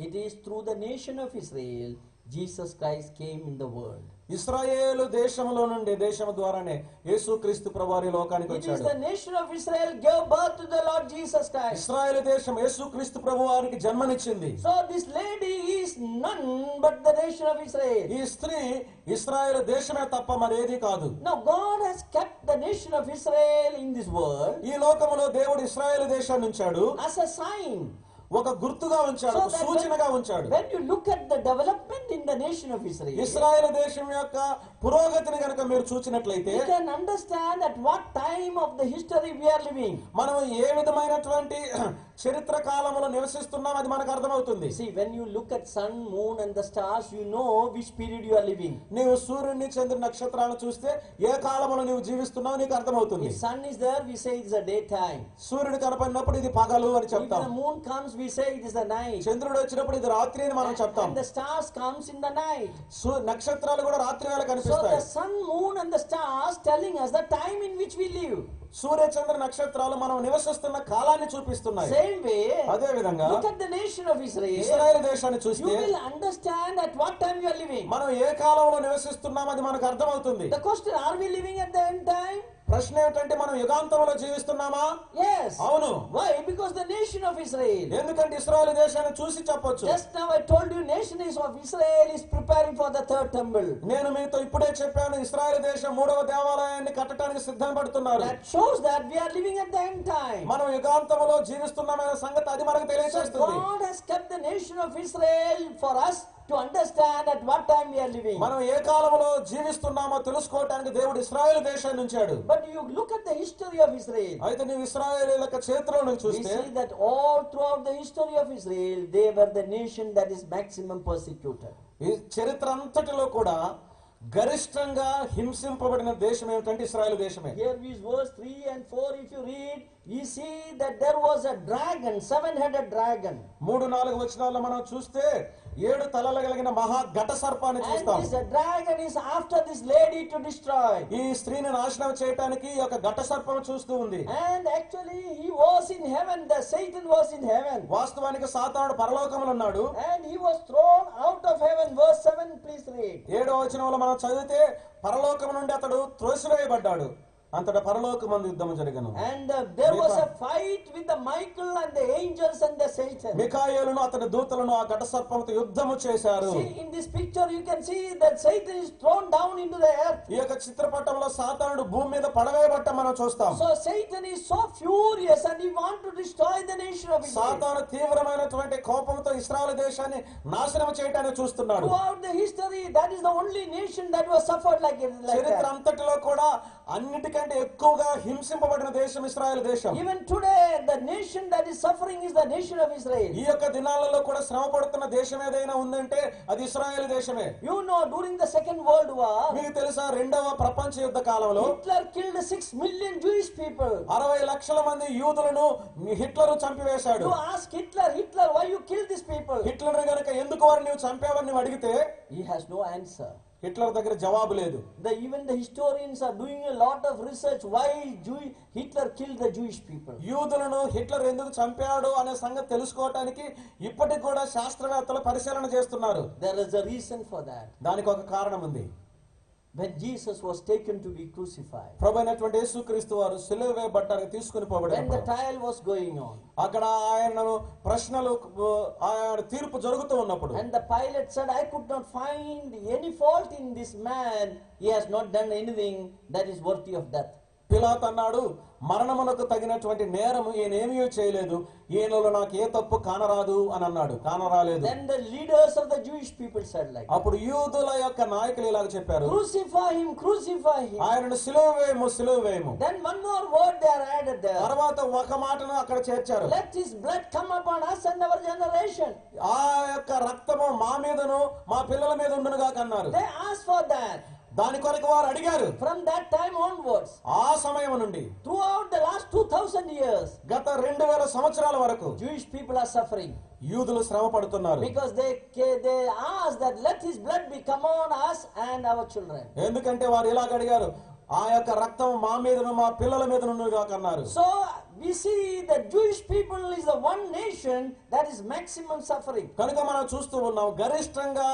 It is through the nation of Israel Jesus Christ came in the world. ఇశ్రాయేలు దేశంలో నుండి దేశం ద్వారానే యేసుక్రీస్తు ప్రభువారి లోకానికి It is వచ్చాడు. the nation of Israel gave birth to the Lord Jesus Christ. ఇశ్రాయేలు దేశం యేసుక్రీస్తు ప్రభువారికి జన్మనిచ్చింది. So this lady is none but the nation of Israel. ఈ స్త్రీ ఇశ్రాయేలు దేశమే తప్ప మరేది కాదు. Now God has kept the nation of Israel in this world ఈ లోకములో దేవుడు ఇశ్రాయేలు దేశాన్ని ఉంచాడు, as a sign. ఒక గుర్తుగా ఉంచాడు, ఒక సూచనగా ఉంచాడు. When you look at the development in the nation of Israel, ఇశ్రాయేలు దేశం యొక్క పురోగతిని గనుక మీరు చూచినట్లయితే you can understand at what time of the history we are living. మనం ఏ విధమైనటువంటి చరిత్ర కాలంలో నివసిస్తున్నాం అది మనకు అర్థమవుతుంది. See, when you look at sun, moon and the stars, you know which period you are living. నీవు సూర్యుడిని చంద్రుని నక్షత్రాలను చూస్తే ఏ కాలంలో నీవు జీవిస్తున్నావు నీకు అర్థమవుతుంది. If sun is there, we say it's a daytime. సూర్యుడు కనపడినప్పుడు ఇది పగలు అని If చెప్తాం. the moon comes, we say it is the night. చంద్రుడు వచ్చినప్పుడు ఇది రాత్రి అని మనం చెప్తాం. And the stars comes in the night. నక్షత్రాలు కూడా రాత్రి వేళ So కనిపిస్తాయి. the sun, moon and the stars telling us the time in which we live. సూర్య చంద్ర నక్షత్రాలు మనం నివసిస్తున్న కాలాన్ని చూపిస్తున్నాయి. Same way, అదే విధంగా look at the nation of Israel. ఇశ్రాయేలు దేశాన్ని You చూస్తే will understand at what time you are living. మనం ఏ కాలంలో నివసిస్తున్నాం అది మనకు అర్థమవుతుంది. The question, are we living at the end time? ప్రశ్న ఏమిటంటే మనం యుగాంతంలో జీవిస్తున్నామా? Yes. అవును. Why? Because the nation of Israel. ఎందుకంటే ఇశ్రాయేలు దేశాన్ని చూసి చెప్పొచ్చు. Just now I told you nation of Israel is preparing for the third temple. నేను మీతో ఇప్పుడే చెప్పాను ఇశ్రాయేలు దేశం 3వ దేవాలయాన్ని కట్టడానికి సిద్ధం పడుతున్నారు. That shows that we are living at the end time. మనం యుగాంతంలో జీవిస్తున్నామనే సంగతి అది మనకు So తెలియజేస్తుంది. God has kept the nation of Israel for us to understand at what time we are living. మనం ఏ కాలంలో జీవిస్తున్నామో తెలుసుకోవడానికి దేవుడు ఇశ్రాయేలు దేశాన్ని ఉంచాడు. But you look at the history of Israel. అయితే నీవు ఇశ్రాయేలీయుల యొక్క చరిత్రను We చూస్తే see that all throughout the history of Israel, they were the nation that is maximum persecuted. ఈ చరిత్ర అంతటిలో కూడా గరిష్టంగా హింసింపబడిన దేశం ఏమిటంటే ఇశ్రాయేలు దేశమే. Here is verse 3 and 4. If you read, you see that there was a dragon, 7-headed dragon. 3-4 వచనాల్లో మనం చూస్తే 7 తలలు కలిగిన మహా ఘట సర్పాన్ని And చూస్తాం. this dragon is after this lady to destroy. ఈ స్త్రీని నాశనం చేయడానికి ఈ యొక్క ఘట సర్పం చూస్తూ ఉంది. And actually he was in heaven, the Satan was in heaven. వాస్తవానికి సాతానుడు పరలోకములో ఉన్నాడు. And he was thrown out of heaven. Verse 7, please read. 7వ వచనంలో మనం చదివితే పరలోకము నుండి అతడు త్రోసివేయబడ్డాడు. అంతటా పరలోకమందు యుద్ధము జరిగెను. And there was a fight with the Michael and the angels and the Satan. మిఖాయేలును అతని దూతలను ఆ ఘట సర్పంతో యుద్ధము చేశారు. See, in this picture you can see that Satan is thrown down into the earth. ఈ యొక్క చిత్రపటంలో సాతానుడు భూమి మీద పడవేయబట్ట మనం చూస్తాం. So Satan is so furious and he wants to destroy the nation of Israel. సాతాను తీవ్రమైనటువంటి కోపంతో ఇశ్రాయేలు దేశాన్ని నాశనం చేయడానికి చూస్తున్నాడు. Throughout the history, that is the only nation that was suffered like చరిత్ర that. అంతటిలో కూడా అన్నిటికంటే ఎక్కువగా హింసింపబడిన దేశం ఇశ్రాయేలు దేశం. Even today, the nation that is suffering is the nation of Israel. ఈ యొక్క దినాలలో కూడా శ్రమ పడుతున్న దేశం ఏదైనా ఉందంటే అది ఇశ్రాయేలు దేశమే. You know, during the Second World War, మీకు తెలుసా 2వ ప్రపంచ యుద్ధ కాలంలో Hitler killed 6 million Jewish people. 60 లక్షల మంది యూదులను హిట్లర్ చంపివేశాడు. You ask Hitler, why you killed these people? Hitler గనుక ఎందుకు వారిని నువ్వు చంపావని నువ్వు అడిగితే He has no answer. Hitler దగ్గర జవాబు లేదు. Even the historians are doing a lot of research why Hitler killed the Jewish people. యూదులను హిట్లర్ ఎందుకు చంపాడు అనే సంగతి తెలుసుకోవడానికి ఇప్పటికి కూడా శాస్త్రవేత్తలు పరిశీలన చేస్తున్నారు. There is a reason for that. దానికి ఒక కారణం ఉంది. When Jesus was taken to be crucified, ప్రభువైనటువంటి యేసుక్రీస్తు వారు సిలువ వేయబడ్డానికి తీసుకుని when the పోబడ్డారు. trial was going on, అక్కడ ఆయనను ప్రశ్నలు ఆయన తీర్పు జరుగుతూ ఉన్నప్పుడు and the Pilate said, I could not find any fault in this man. He has not done anything that is worthy of death. పిలాతు అన్నాడు, మరణమునకు తగినటువంటి నేరము ఈయనేమీ చేయలేదు, ఈయనలో నాకు ఏ తప్పు కానరాదు అని అన్నాడు. కానరాలేదు. Then the leaders of the Jewish people said like, అప్పుడు యూదుల యొక్క నాయకులు ఇలాగ చెప్పారు, crucify him, crucify him. ఆయనను సిలువ వేయము, సిలువ వేయము. Then one more word they are added there. తర్వాత ఒక మాటను అక్కడ చేర్చారు, Let his blood come upon us and our generation. ఆ యొక్క రక్తము మా మీదను మా పిల్లల మీద ఉండునుగా అన్నారు. They asked for that. దాని కొరకు వారు అడిగారు. From that time onwards, ఆ సమయం నుండి throughout the last 2000 years, గత 2000 సంవత్సరాల వరకు Jewish people are suffering యూదులు శ్రమ పడుతున్నారు. because they asked that let his blood be come on us and our children. ఎందుకంటే వారు ఇలాగ అడిగారు, ఆ యొక్క రక్తం మా మీదను మా పిల్లల మీద నుండిగా అన్నారు. So we see that Jewish people is the one nation that is maximum suffering. కనుక మనం చూస్తూ ఉన్నాం, గరిష్టంగా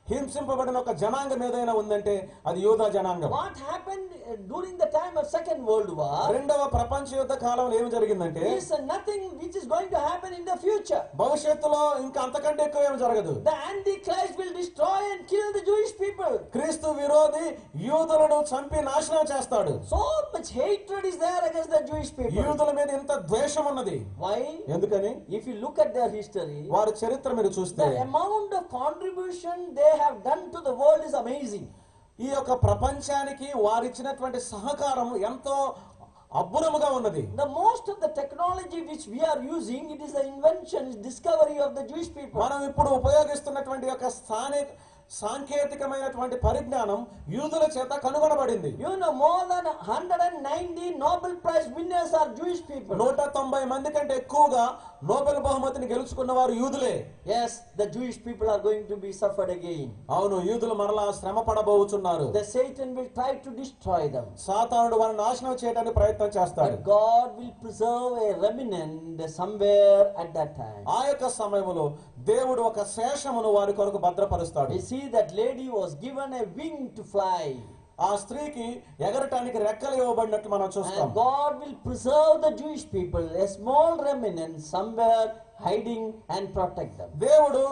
హింసింపబడిన ఒక జనాంగం ఏదైనా ఉందంటే అది యూదా జనాంగం. What happened during the time of Second World War? రెండవ ప్రపంచ యుద్ధ కాలంలో ఏమి జరిగిందంటే, is nothing which is going to happen in the future. భవిష్యత్తులో ఇంకా అంతకంటే ఎక్కువ ఏమి జరగదు. The Antichrist will destroy and kill the Jewish people. క్రీస్తు విరోధి యూదులను చంపి నాశనం చేస్తాడు. So much hatred is there against the Jewish people. యూదుల మీద ఇంత ద్వేషం ఉన్నది. Why? ఎందుకని? If you look at their history, వారి చరిత్ర మీరు చూస్తే, the amount of contribution they have done to the world is amazing. ఈ యొక్క ప్రపంచానికి వారిచ్చినటువంటి సహకారం ఎంతో అబ్బురముగా ఉన్నది. The most of the technology which we are using, it is the invention, discovery of the Jewish people. మనం ఇప్పుడు ఉపయోగిస్తున్నటువంటి యొక్క సాంకేతికమైనటువంటి పరిజ్ఞానం యూదుల చేత కనుగొనబడింది. You know, more than 190 Nobel Prize winners are Jewish people. 190 మంది కంటే ఎక్కువగా నోబెల్ బహుమతిని గెలుచుకున్న వారు యూదులే. Yes, the Jewish people are going to be suffered again. అవును, యూదులు మరలా శ్రమ పడబోతున్నారు. The Satan will try to destroy them. సాతానుడు వారిని నాశనం చేయడానికి ప్రయత్నం చేస్తాడు. But God will preserve a remnant somewhere at that time. ఆ యొక్క సమయంలో దేవుడు ఒక శేషమును వారి కొరకు భద్రపరుస్తాడు. We see that lady was given a wing to fly. ఆ స్త్రీకి ఎగరటానికి రెక్కలు ఇవ్వబడినట్లు మనం చూస్తాం. And God will preserve the Jewish people, a small remnant somewhere hiding and protect them. దేవుడు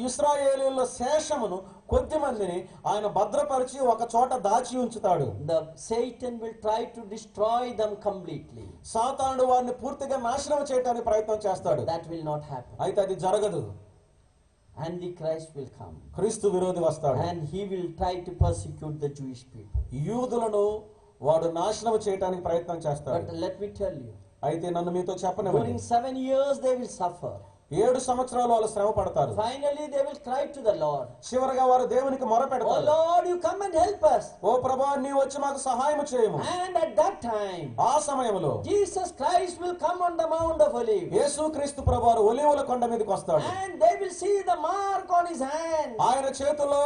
ఇశ్రాయేలీయుల శేషమును కొద్ది మందిని ఆయన భద్రపరిచి ఒక చోట దాచి ఉంచుతాడు. The Satan will try to destroy them completely. సాతానుడు వారిని పూర్తిగా నాశనం చేయడానికి ప్రయత్నం చేస్తాడు. That will not happen. అయితే అది జరగదు. Antichrist will come. క్రీస్తు విరోధి వస్తాడు. And he will try to persecute the Jewish people. యూదులను వాడు నాశనం చేయడానికి ప్రయత్నం చేస్తాడు. But let me tell you, అయితే నన్ను మీతో చెప్పనివ్వండి, during 7 years they will suffer. 7 సంవత్సరాలు వాళ్ళు శ్రమ పడతారు. Finally they will cry to the Lord. చివరగా వారు దేవునికి మొర Oh పెడతారు. Lord, you come and help us. ఓ ప్రభువా, నీవు వచ్చి మాకు సహాయం చేయము. And at that time, ఆ సమయంలో Jesus Christ will come on the Mount of Olives. యేసుక్రీస్తు ప్రభువారు ఒలీవల కొండ మీదకి వస్తాడు. And they will see the mark on his hand. ఆయన చేతుల్లో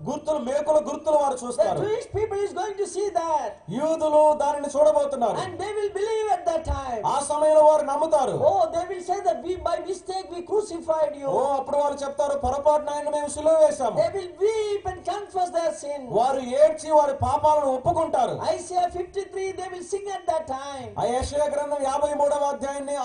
గుర్తులు, మేకుల గుర్తులు వారు The చూస్తారు. Jewish people is going to see that. యూదులు దానిని చూడబోతున్నారు. And they will believe at that time. ఆ సమయంలో వారు నమ్ముతారు. Oh, they will say that we by mistake we crucified you. ఓ అప్పుడు వారు చెప్తారు, పొరపాటున ఆయన మేము సిలువ వేశాము. They will weep and confess their sin. వారు ఏడ్చి వారి పాపాలను ఒప్పుకుంటారు. Isaiah 53 they will sing at that time. ఆ యెషయా గ్రంథం 53వ అధ్యాయాన్ని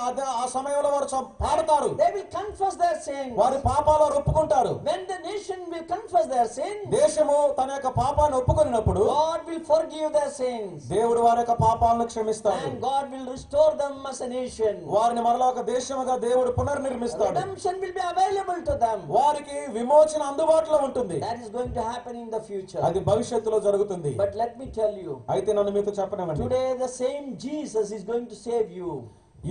ఆ సమయంలో వారు పాడతారు. They will confess their sin. వారి పాపాలు వారు ఒప్పుకుంటారు. When the nation will confess their sin, దేశము తన యొక్క పాపాన్ని ఒప్పుకొనినప్పుడు God will forgive their sins. దేవుడు వారి యొక్క పాపాలను క్షమిస్తాడు. And God will restore them as a nation. వారిని మరలా ఒక దేశముగా దేవుడు పునర్నిర్మిస్తాడు. Redemption will be available to them. వారికి విమోచన అందుబాటులో ఉంటుంది. That is going to happen in the future. అది భవిష్యత్తులో జరుగుతుంది. But let me tell you, అయితే నన్ను మీతో చెప్పనివ్వండి, today the same Jesus is going to save you.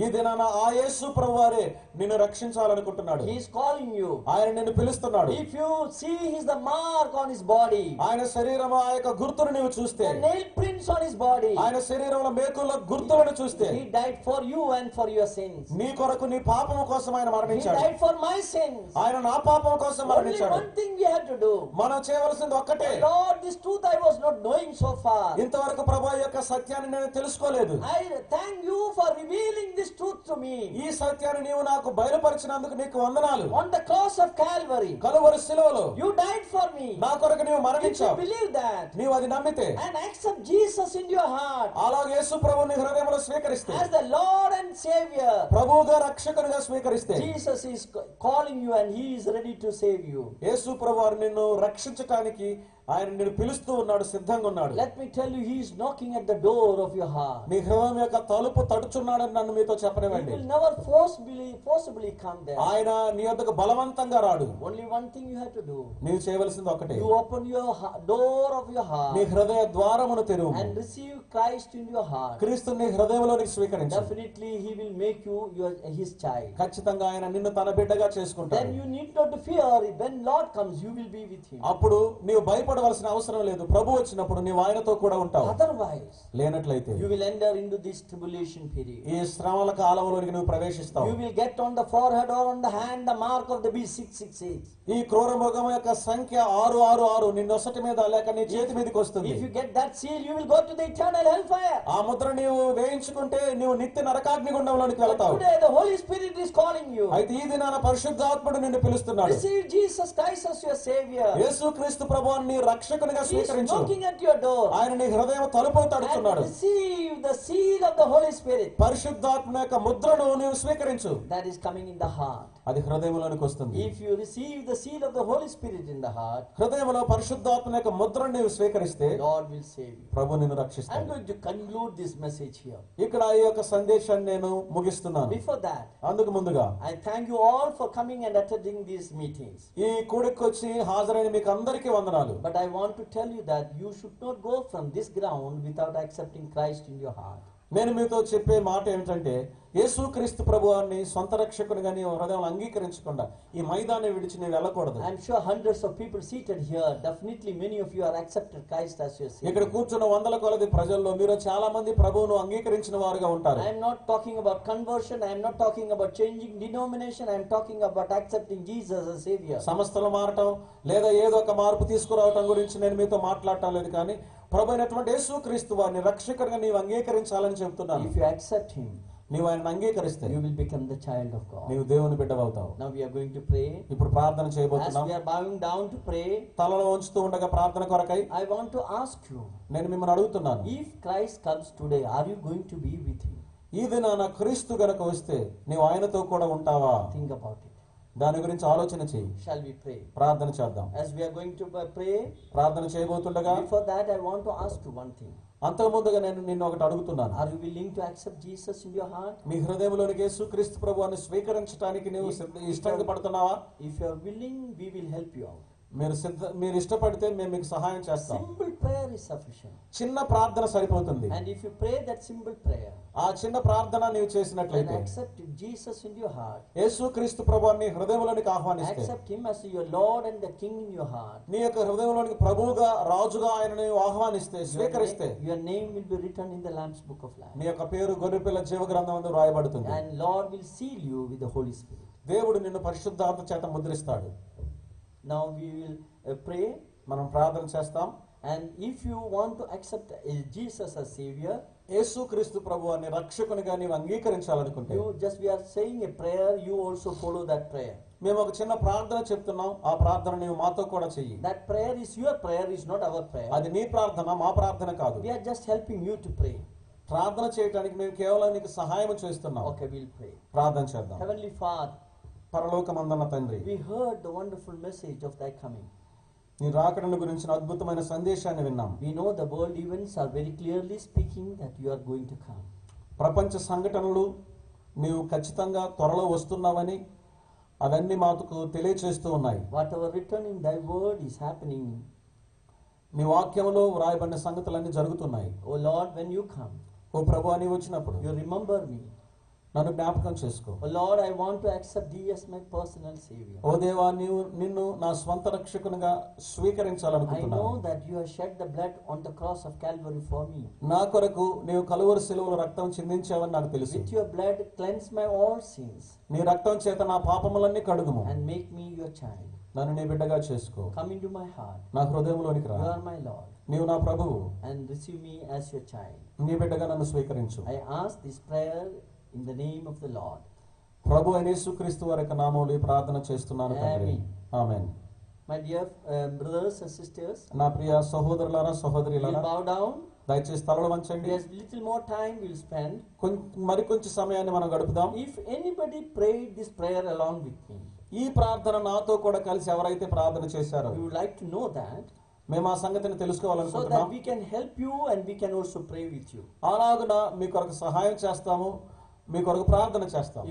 ఈ దినాన ఆ యేసు ప్రభువారే నిన్ను రక్షించాలనుకుంటున్నాడు. He is calling you. ఆయన నిన్ను పిలుస్తున్నాడు. If you see his the mark on his body, ఆయన శరీరము ఆ యొక్క గుర్తును నీవు చూస్తే, the nail prints on his body, ఆయన శరీరంలో మేకుల గుర్తులను చూస్తే, he died for you and for your sins. నీ కొరకు నీ పాపము కోసం ఆయన He మరణించాడు. died for my sins. ఆయన నా పాపం కోసం Only మరణించాడు. one thing we had to do. మనం చేయవలసింది ఒక్కటే. Lord, this truth I was not knowing so far. ఇంతవరకు ప్రభువు యొక్క సత్యాన్ని నేను తెలుసుకోలేదు. I thank you for revealing this truth to me. ఈ సత్యాన్ని నీవు నాకు బయలుపరిచినందుకు నీకు వందనాలు. On the cross of Calvary, Calvary శిలువలో you died for me. నా కొరకు నీవు If you మరణించావు. believe that నీవు అది నమ్మితే, and accept Jesus into your heart అలాగే యేసు ప్రభువుని నీ హృదయంలో స్వీకరిస్తే, as the Lord and Savior, ప్రభువుగా రక్షకునిగా స్వీకరిస్తే, Jesus is calling you and he is ready to save you. యేసు ప్రభువు నిన్ను రక్షించడానికి ఆయన నిన్ను పిలుస్తూ ఉన్నాడు, సిద్ధంగా ఉన్నాడు. Let me tell you, he is knocking at the door of your heart. నీ హృదయం యొక్క తలుపు తడుచున్నాడని నన్ను మీతో He చెప్పనివ్వండి. will never forcibly come there. ఆయన నీ వద్దకు బలవంతంగా రాడు. Only one thing you have to do. నీవు చేయవలసింది ఒకటే, You open your door of your heart నీ హృదయ ద్వారమును తెరువు. and receive Christ into your heart. క్రీస్తుని నీ హృదయంలోనికి స్వీకరించు. Definitely he will make you his child. ఖచ్చితంగా ఆయన నిన్ను తన బిడ్డగా Then చేసుకుంటాడు. you need not to fear. When Lord comes, you will be with him. అప్పుడు నీవు భయపడవలసిన అవసరం లేదు. ప్రభు వచ్చినప్పుడు నీవు ఆయనతో కూడా ఉంటావు. Otherwise, లేనట్లయితే you will enter into this tribulation period. ఈ శ్రమల కాలంలోనికి నువ్వు ప్రవేశిస్తావు. You will get on the forehead or on the hand the mark of the beast 666. ఈ క్రూర మృగం యొక్క సంఖ్య 666 నీ నొసటి మీద లేక నీ చేతి మీదకి వస్తుంది. If you get that seal, you will go to the eternal hellfire. ఆ ముద్ర నీవు వేయించుకుంటే నీవు నిత్య నరకాగ్ని గుండంలోనికి But వెళతావు. today the Holy Spirit is calling you. అయితే ఈ దినాన పరిశుద్ధాత్ముడు నిన్ను పిలుస్తున్నాడు. Receive Jesus Christ as your Savior. యేసుక్రీస్తు ప్రభువుని నీ రక్షకునిగా He is స్వీకరించు. knocking at your door. ఆయన నీ హృదయం తలుపు And తడుతున్నాడు. receive the seal of the Holy Spirit పరిశుద్ధాత్మ యొక్క ముద్రను నీవు స్వీకరించు. that is coming in the heart. అది హృదయంలోనికి వస్తుంది. If you receive the seal of the Holy Spirit in the heart, హృదయంలో పరిశుద్ధాత్మ యొక్క ముద్రను నీవు స్వీకరిస్తే Lord will save you. ప్రభు నిన్ను I'm రక్షిస్తాడు. going to conclude this message here. ఇక్కడ ఈ యొక్క సందేశాన్ని నేను ముగిస్తున్నాను. Before that, అందుకు ముందుగా I thank you all for coming and attending these meetings. ఈ కూడికి వచ్చి హాజరైన మీకు అందరికీ వందనాలు. But I want to tell you that you should not go from this ground without accepting Christ in your heart. నేను మీతో చెప్పే మాట ఏమిటంటే, యేసుక్రీస్తు ప్రభువాన్ని సొంత రక్షకునిగా నీ హృదయంలో అంగీకరించకుండా ఈ మైదాన్ని విడిచి నీవు వెళ్ళకూడదు. I'm sure hundreds of people seated here, definitely many of you are accepted Christ as your ఇక్కడ Savior. కూర్చున్న వందల కొలది ప్రజల్లో మీరు చాలా మంది ప్రభువును అంగీకరించిన వారుగా ఉంటారు. I am not talking about conversion, I am not talking about changing denomination, I am talking about accepting Jesus as Savior. సంస్థలు మారటం లేదా ఏదో ఒక మార్పు తీసుకురావటం గురించి నేను మీతో మాట్లాడటం లేదు, కానీ ప్రభు అయినటువంటి యేసుక్రీస్తు వారిని రక్షకుడిగా నీవు అంగీకరించాలని చెప్తున్నాను. If you accept Him, నీవు ఆయన అంగీకరిస్తే you will become the child of God. నీవు దేవుని బిడ్డవవుతావు. Now we are going to pray. ఇప్పుడు ప్రార్థన As చేయబోతున్నాం. we are bowing down to pray, తలలో ఉంచుతూ ఉండగా ప్రార్థన కొరకై I want to ask you, నేను మిమ్మల్ని అడుగుతున్నాను, if Christ comes today, are you going to be with Him? ఈ దినాన క్రీస్తు గనక వస్తే నీవు ఆయనతో కూడా ఉంటావా? Think about it. దాని గురించి ఆలోచన చెయ్యి. Shall we pray? ప్రార్థన చేద్దాం. As we are going to pray, ప్రార్థన చేయబోతుండగా before that I want to ask you one thing. అంతకు ముందుగా నేను నిన్ను ఒకటి అడుగుతున్నాను. Are you willing to accept Jesus in your heart? నీ హృదయంలోనికి యేసుక్రీస్తు ప్రభువుని స్వీకరించడానికి నీవు ఇష్టంగా పడుతున్నావా? If you are willing, we will help you out. మీరు ఇష్టపడితే మేము మీకు సహాయం చేస్తాం. Simple prayer is sufficient. చిన్న ప్రార్థన సరిపోతుంది. And if you pray that simple prayer ఆ చిన్న ప్రార్థన నీవు and చేసినట్లయితే, accept Jesus in your heart, యేసుక్రీస్తు ప్రభువుని హృదయంలోనికి ఆహ్వానిస్తే, accept Him as your Lord and the King in your heart, నీ యొక్క హృదయంలోనికి ప్రభువుగా రాజుగా ఆయన నీవు ఆహ్వానిస్తే, స్వీకరిస్తే, your name will be written in the Lamb's book of life. నీ యొక్క పేరు గొర్రెపిల్ల జీవ గ్రంథమందు రాయబడుతుంది. And Lord will seal you with the Holy Spirit. దేవుడు నిన్ను పరిశుద్ధాత్మ చేత ముద్రిస్తాడు. Now we will pray. మనం ప్రార్థన చేస్తాం. And if you want to accept Jesus as Savior, యేసుక్రీస్తు ప్రభువుని రక్షకునిగా నీవు అంగీకరించాలనుకుంటే, we are saying a prayer, you also follow that prayer. మేము ఒక చిన్న ప్రార్థన చెప్తున్నాం, ఆ ప్రార్థన నీవు మాతో కూడా చెయ్యి. That prayer is your prayer, is not our prayer. అది నీ ప్రార్థన, మా ప్రార్థన కాదు. We are just helping you to pray. ప్రార్థన చేయడానికి మేము కేవలం నీకు సహాయం చేస్తున్నాం. Okay, we'll pray. ప్రార్థన చేద్దాం. Heavenly Father, పరలోకమందున్న తండ్రి, we heard the wonderful message of Thy coming. నీ రాకడను గురించిన అద్భుతమైన సందేశాన్ని విన్నాం. We know the world events are very clearly speaking that you are going to come. ప్రపంచ సంఘటనలు నీవు ఖచ్చితంగా త్వరలో వస్తున్నావని అవన్నీ మాకు తెలియచేస్తూ ఉన్నాయి. Whatever written in Thy word is happening. నీ వాక్యంలో వ్రాయబడిన సంగతులన్నీ జరుగుతున్నాయి. Oh Lord, when you come, ఓ ప్రభువా నీవు వచ్చినప్పుడు you remember me. నన్ను జ్ఞాపకం చేసుకో. Oh Lord, I want to accept Thee as my personal Savior. ఓ దేవా, నిన్ను నా స్వంత రక్షకునిగా I స్వీకరించాలనుకుంటున్నాను. know that you have shed the blood on the cross of Calvary for me. నా కొరకు నీవు కలువరి శిలువలో రక్తం చిందించావని నాకు తెలుసు. With your blood cleanse my all sins నీ రక్తం చేత నా పాపములన్నీ కడుగుము. and make me your child. నన్ను నీ బిడ్డగా చేసుకో. Come into my heart. నా హృదయంలోనికి రా. You are my Lord నీవు నా ప్రభువు. and receive me as your child. నీ బిడ్డగా నన్ను స్వీకరించు. I ask this prayer in the name of the Lord. ప్రభు అయిన యేసుక్రీస్తు వారి యొక్క నామములో ఈ ప్రార్థన చేస్తున్నాను తండ్రి. ఆమేన్. My dear brothers and sisters, నా ప్రియ సహోదరులారా, we'll సహోదరులారా, bow down. దయచేసి తలలు వంచండి. There's little more time we'll spend. మరికొంచెం సమయాన్ని మనం గడుపుదాం. If anybody prayed this prayer along with me, ఈ ప్రార్థన నాతో కూడా కలిసి ఎవరైతే ప్రార్థన చేశారో, we would like to know that. మేము ఆ సంగతిని so తెలుసుకోవాలనుకుంటున్నాం. that we can help you and we can also pray with you. అలాగున మీ కొరకు సహాయం చేస్తాము, మీ కొరకు ప్రార్థన చేస్తాము.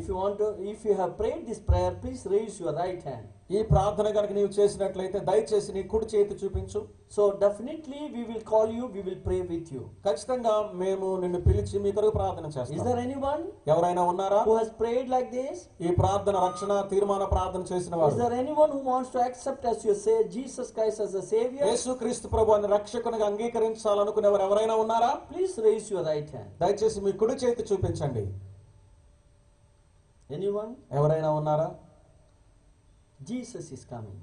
If you have prayed this prayer, please raise your right hand. ఈ ప్రార్థన కనుక నీవు చేసినట్లయితే దయచేసి నీ కుడి చేతి చూపించు. So definitely we will call you, we will pray with you. ఖచ్చితంగా మేము నిన్ను పిలిచి మీ కొరకు ప్రార్థన Is చేస్తాం. there anyone ఎవరైనా ఉన్నారా who has prayed like this? ఈ ప్రార్థన రక్షణ తీర్మాన ప్రార్థన చేసిన Is వారు? there anyone who wants to accept as you say Jesus Christ as a savior? యేసుక్రీస్తు ప్రభువుని రక్షకునిగా అంగీకరించాలనుకునేవారు ఎవరైనా ఉన్నారా? Please raise your right hand. దయచేసి మీ కుడి చేతి చూపించండి. Anyone? ఎవరైనా ఉన్నారా? Jesus is coming.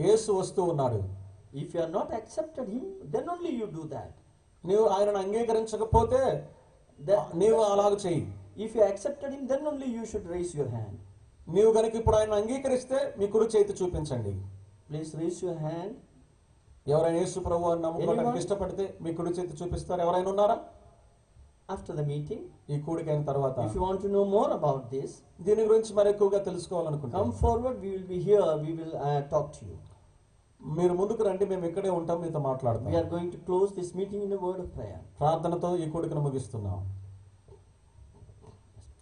యేసు వస్తూ ఉన్నాడు. If you are not accepted him, then only you do that. నీవు ఆయనను అంగీకరించకపోతే Then- నీవు అలాగ చెయ్యి. If you accepted him, then only you should raise your hand. నీవు గనుక ఇప్పుడు ఆయన అంగీకరిస్తే మీ కుడి చేతి చూపించండి. Please raise your hand. ఎవరైనా యేసు ప్రభువుని నమ్ముకోవడానికి Anyone? ఇష్టపడితే మీ కుడి చేతి చూపిస్తారు. ఎవరైనా ఉన్నారా? After the meeting, ఈ కూడికైన తర్వాత if you want to know more about this, దీని గురించి మరి ఎక్కువగా తెలుసుకోవాలనుకుంటాం. come forward. We will be here. We will talk to you. మీరు ముందుకు రండి, మేము ఇక్కడే ఉంటాం, మీతో We మాట్లాడతాం. are going to close this meeting in a word of prayer. ప్రార్థనతో ఈ కూడికను ముగిస్తున్నాం.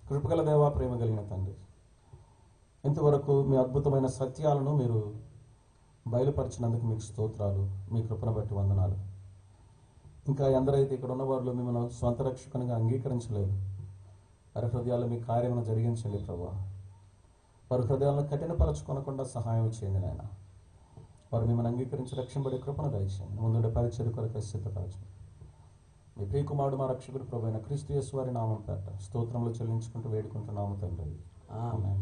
కృపగల దేవా, ప్రేమ కలిగిన తండ్రి, ఇంతవరకు మీ అద్భుతమైన సత్యాలను మీరు బయలుపరిచినందుకు మీకు స్తోత్రాలు, మీ కృపను బట్టి వందనాలు. ఇంకా ఎందరైతే ఇక్కడ ఉన్నవాళ్ళు మిమ్మల్ని స్వంత రక్షకునిగా అంగీకరించలేదు, వారి హృదయాల్లో మీ కార్యమును జరిగించండి ప్రభువా. వారి హృదయాలను కఠినపరచుకొనకుండా సహాయం చేయండి నాయన. వారు మిమ్మల్ని అంగీకరించి రక్షింపడే కృపను దయచేయండి. ముందుండే పరిచర్య కొరకు సిద్ధపరచండి. మీ ప్రియకుమారుడు మా రక్షకుడు ప్రభువైన క్రీస్తు యేసు వారి నామం పేరట స్తోత్రములు చెల్లించుకుంటూ వేడుకుంటున్నాము తండ్రి. Amen.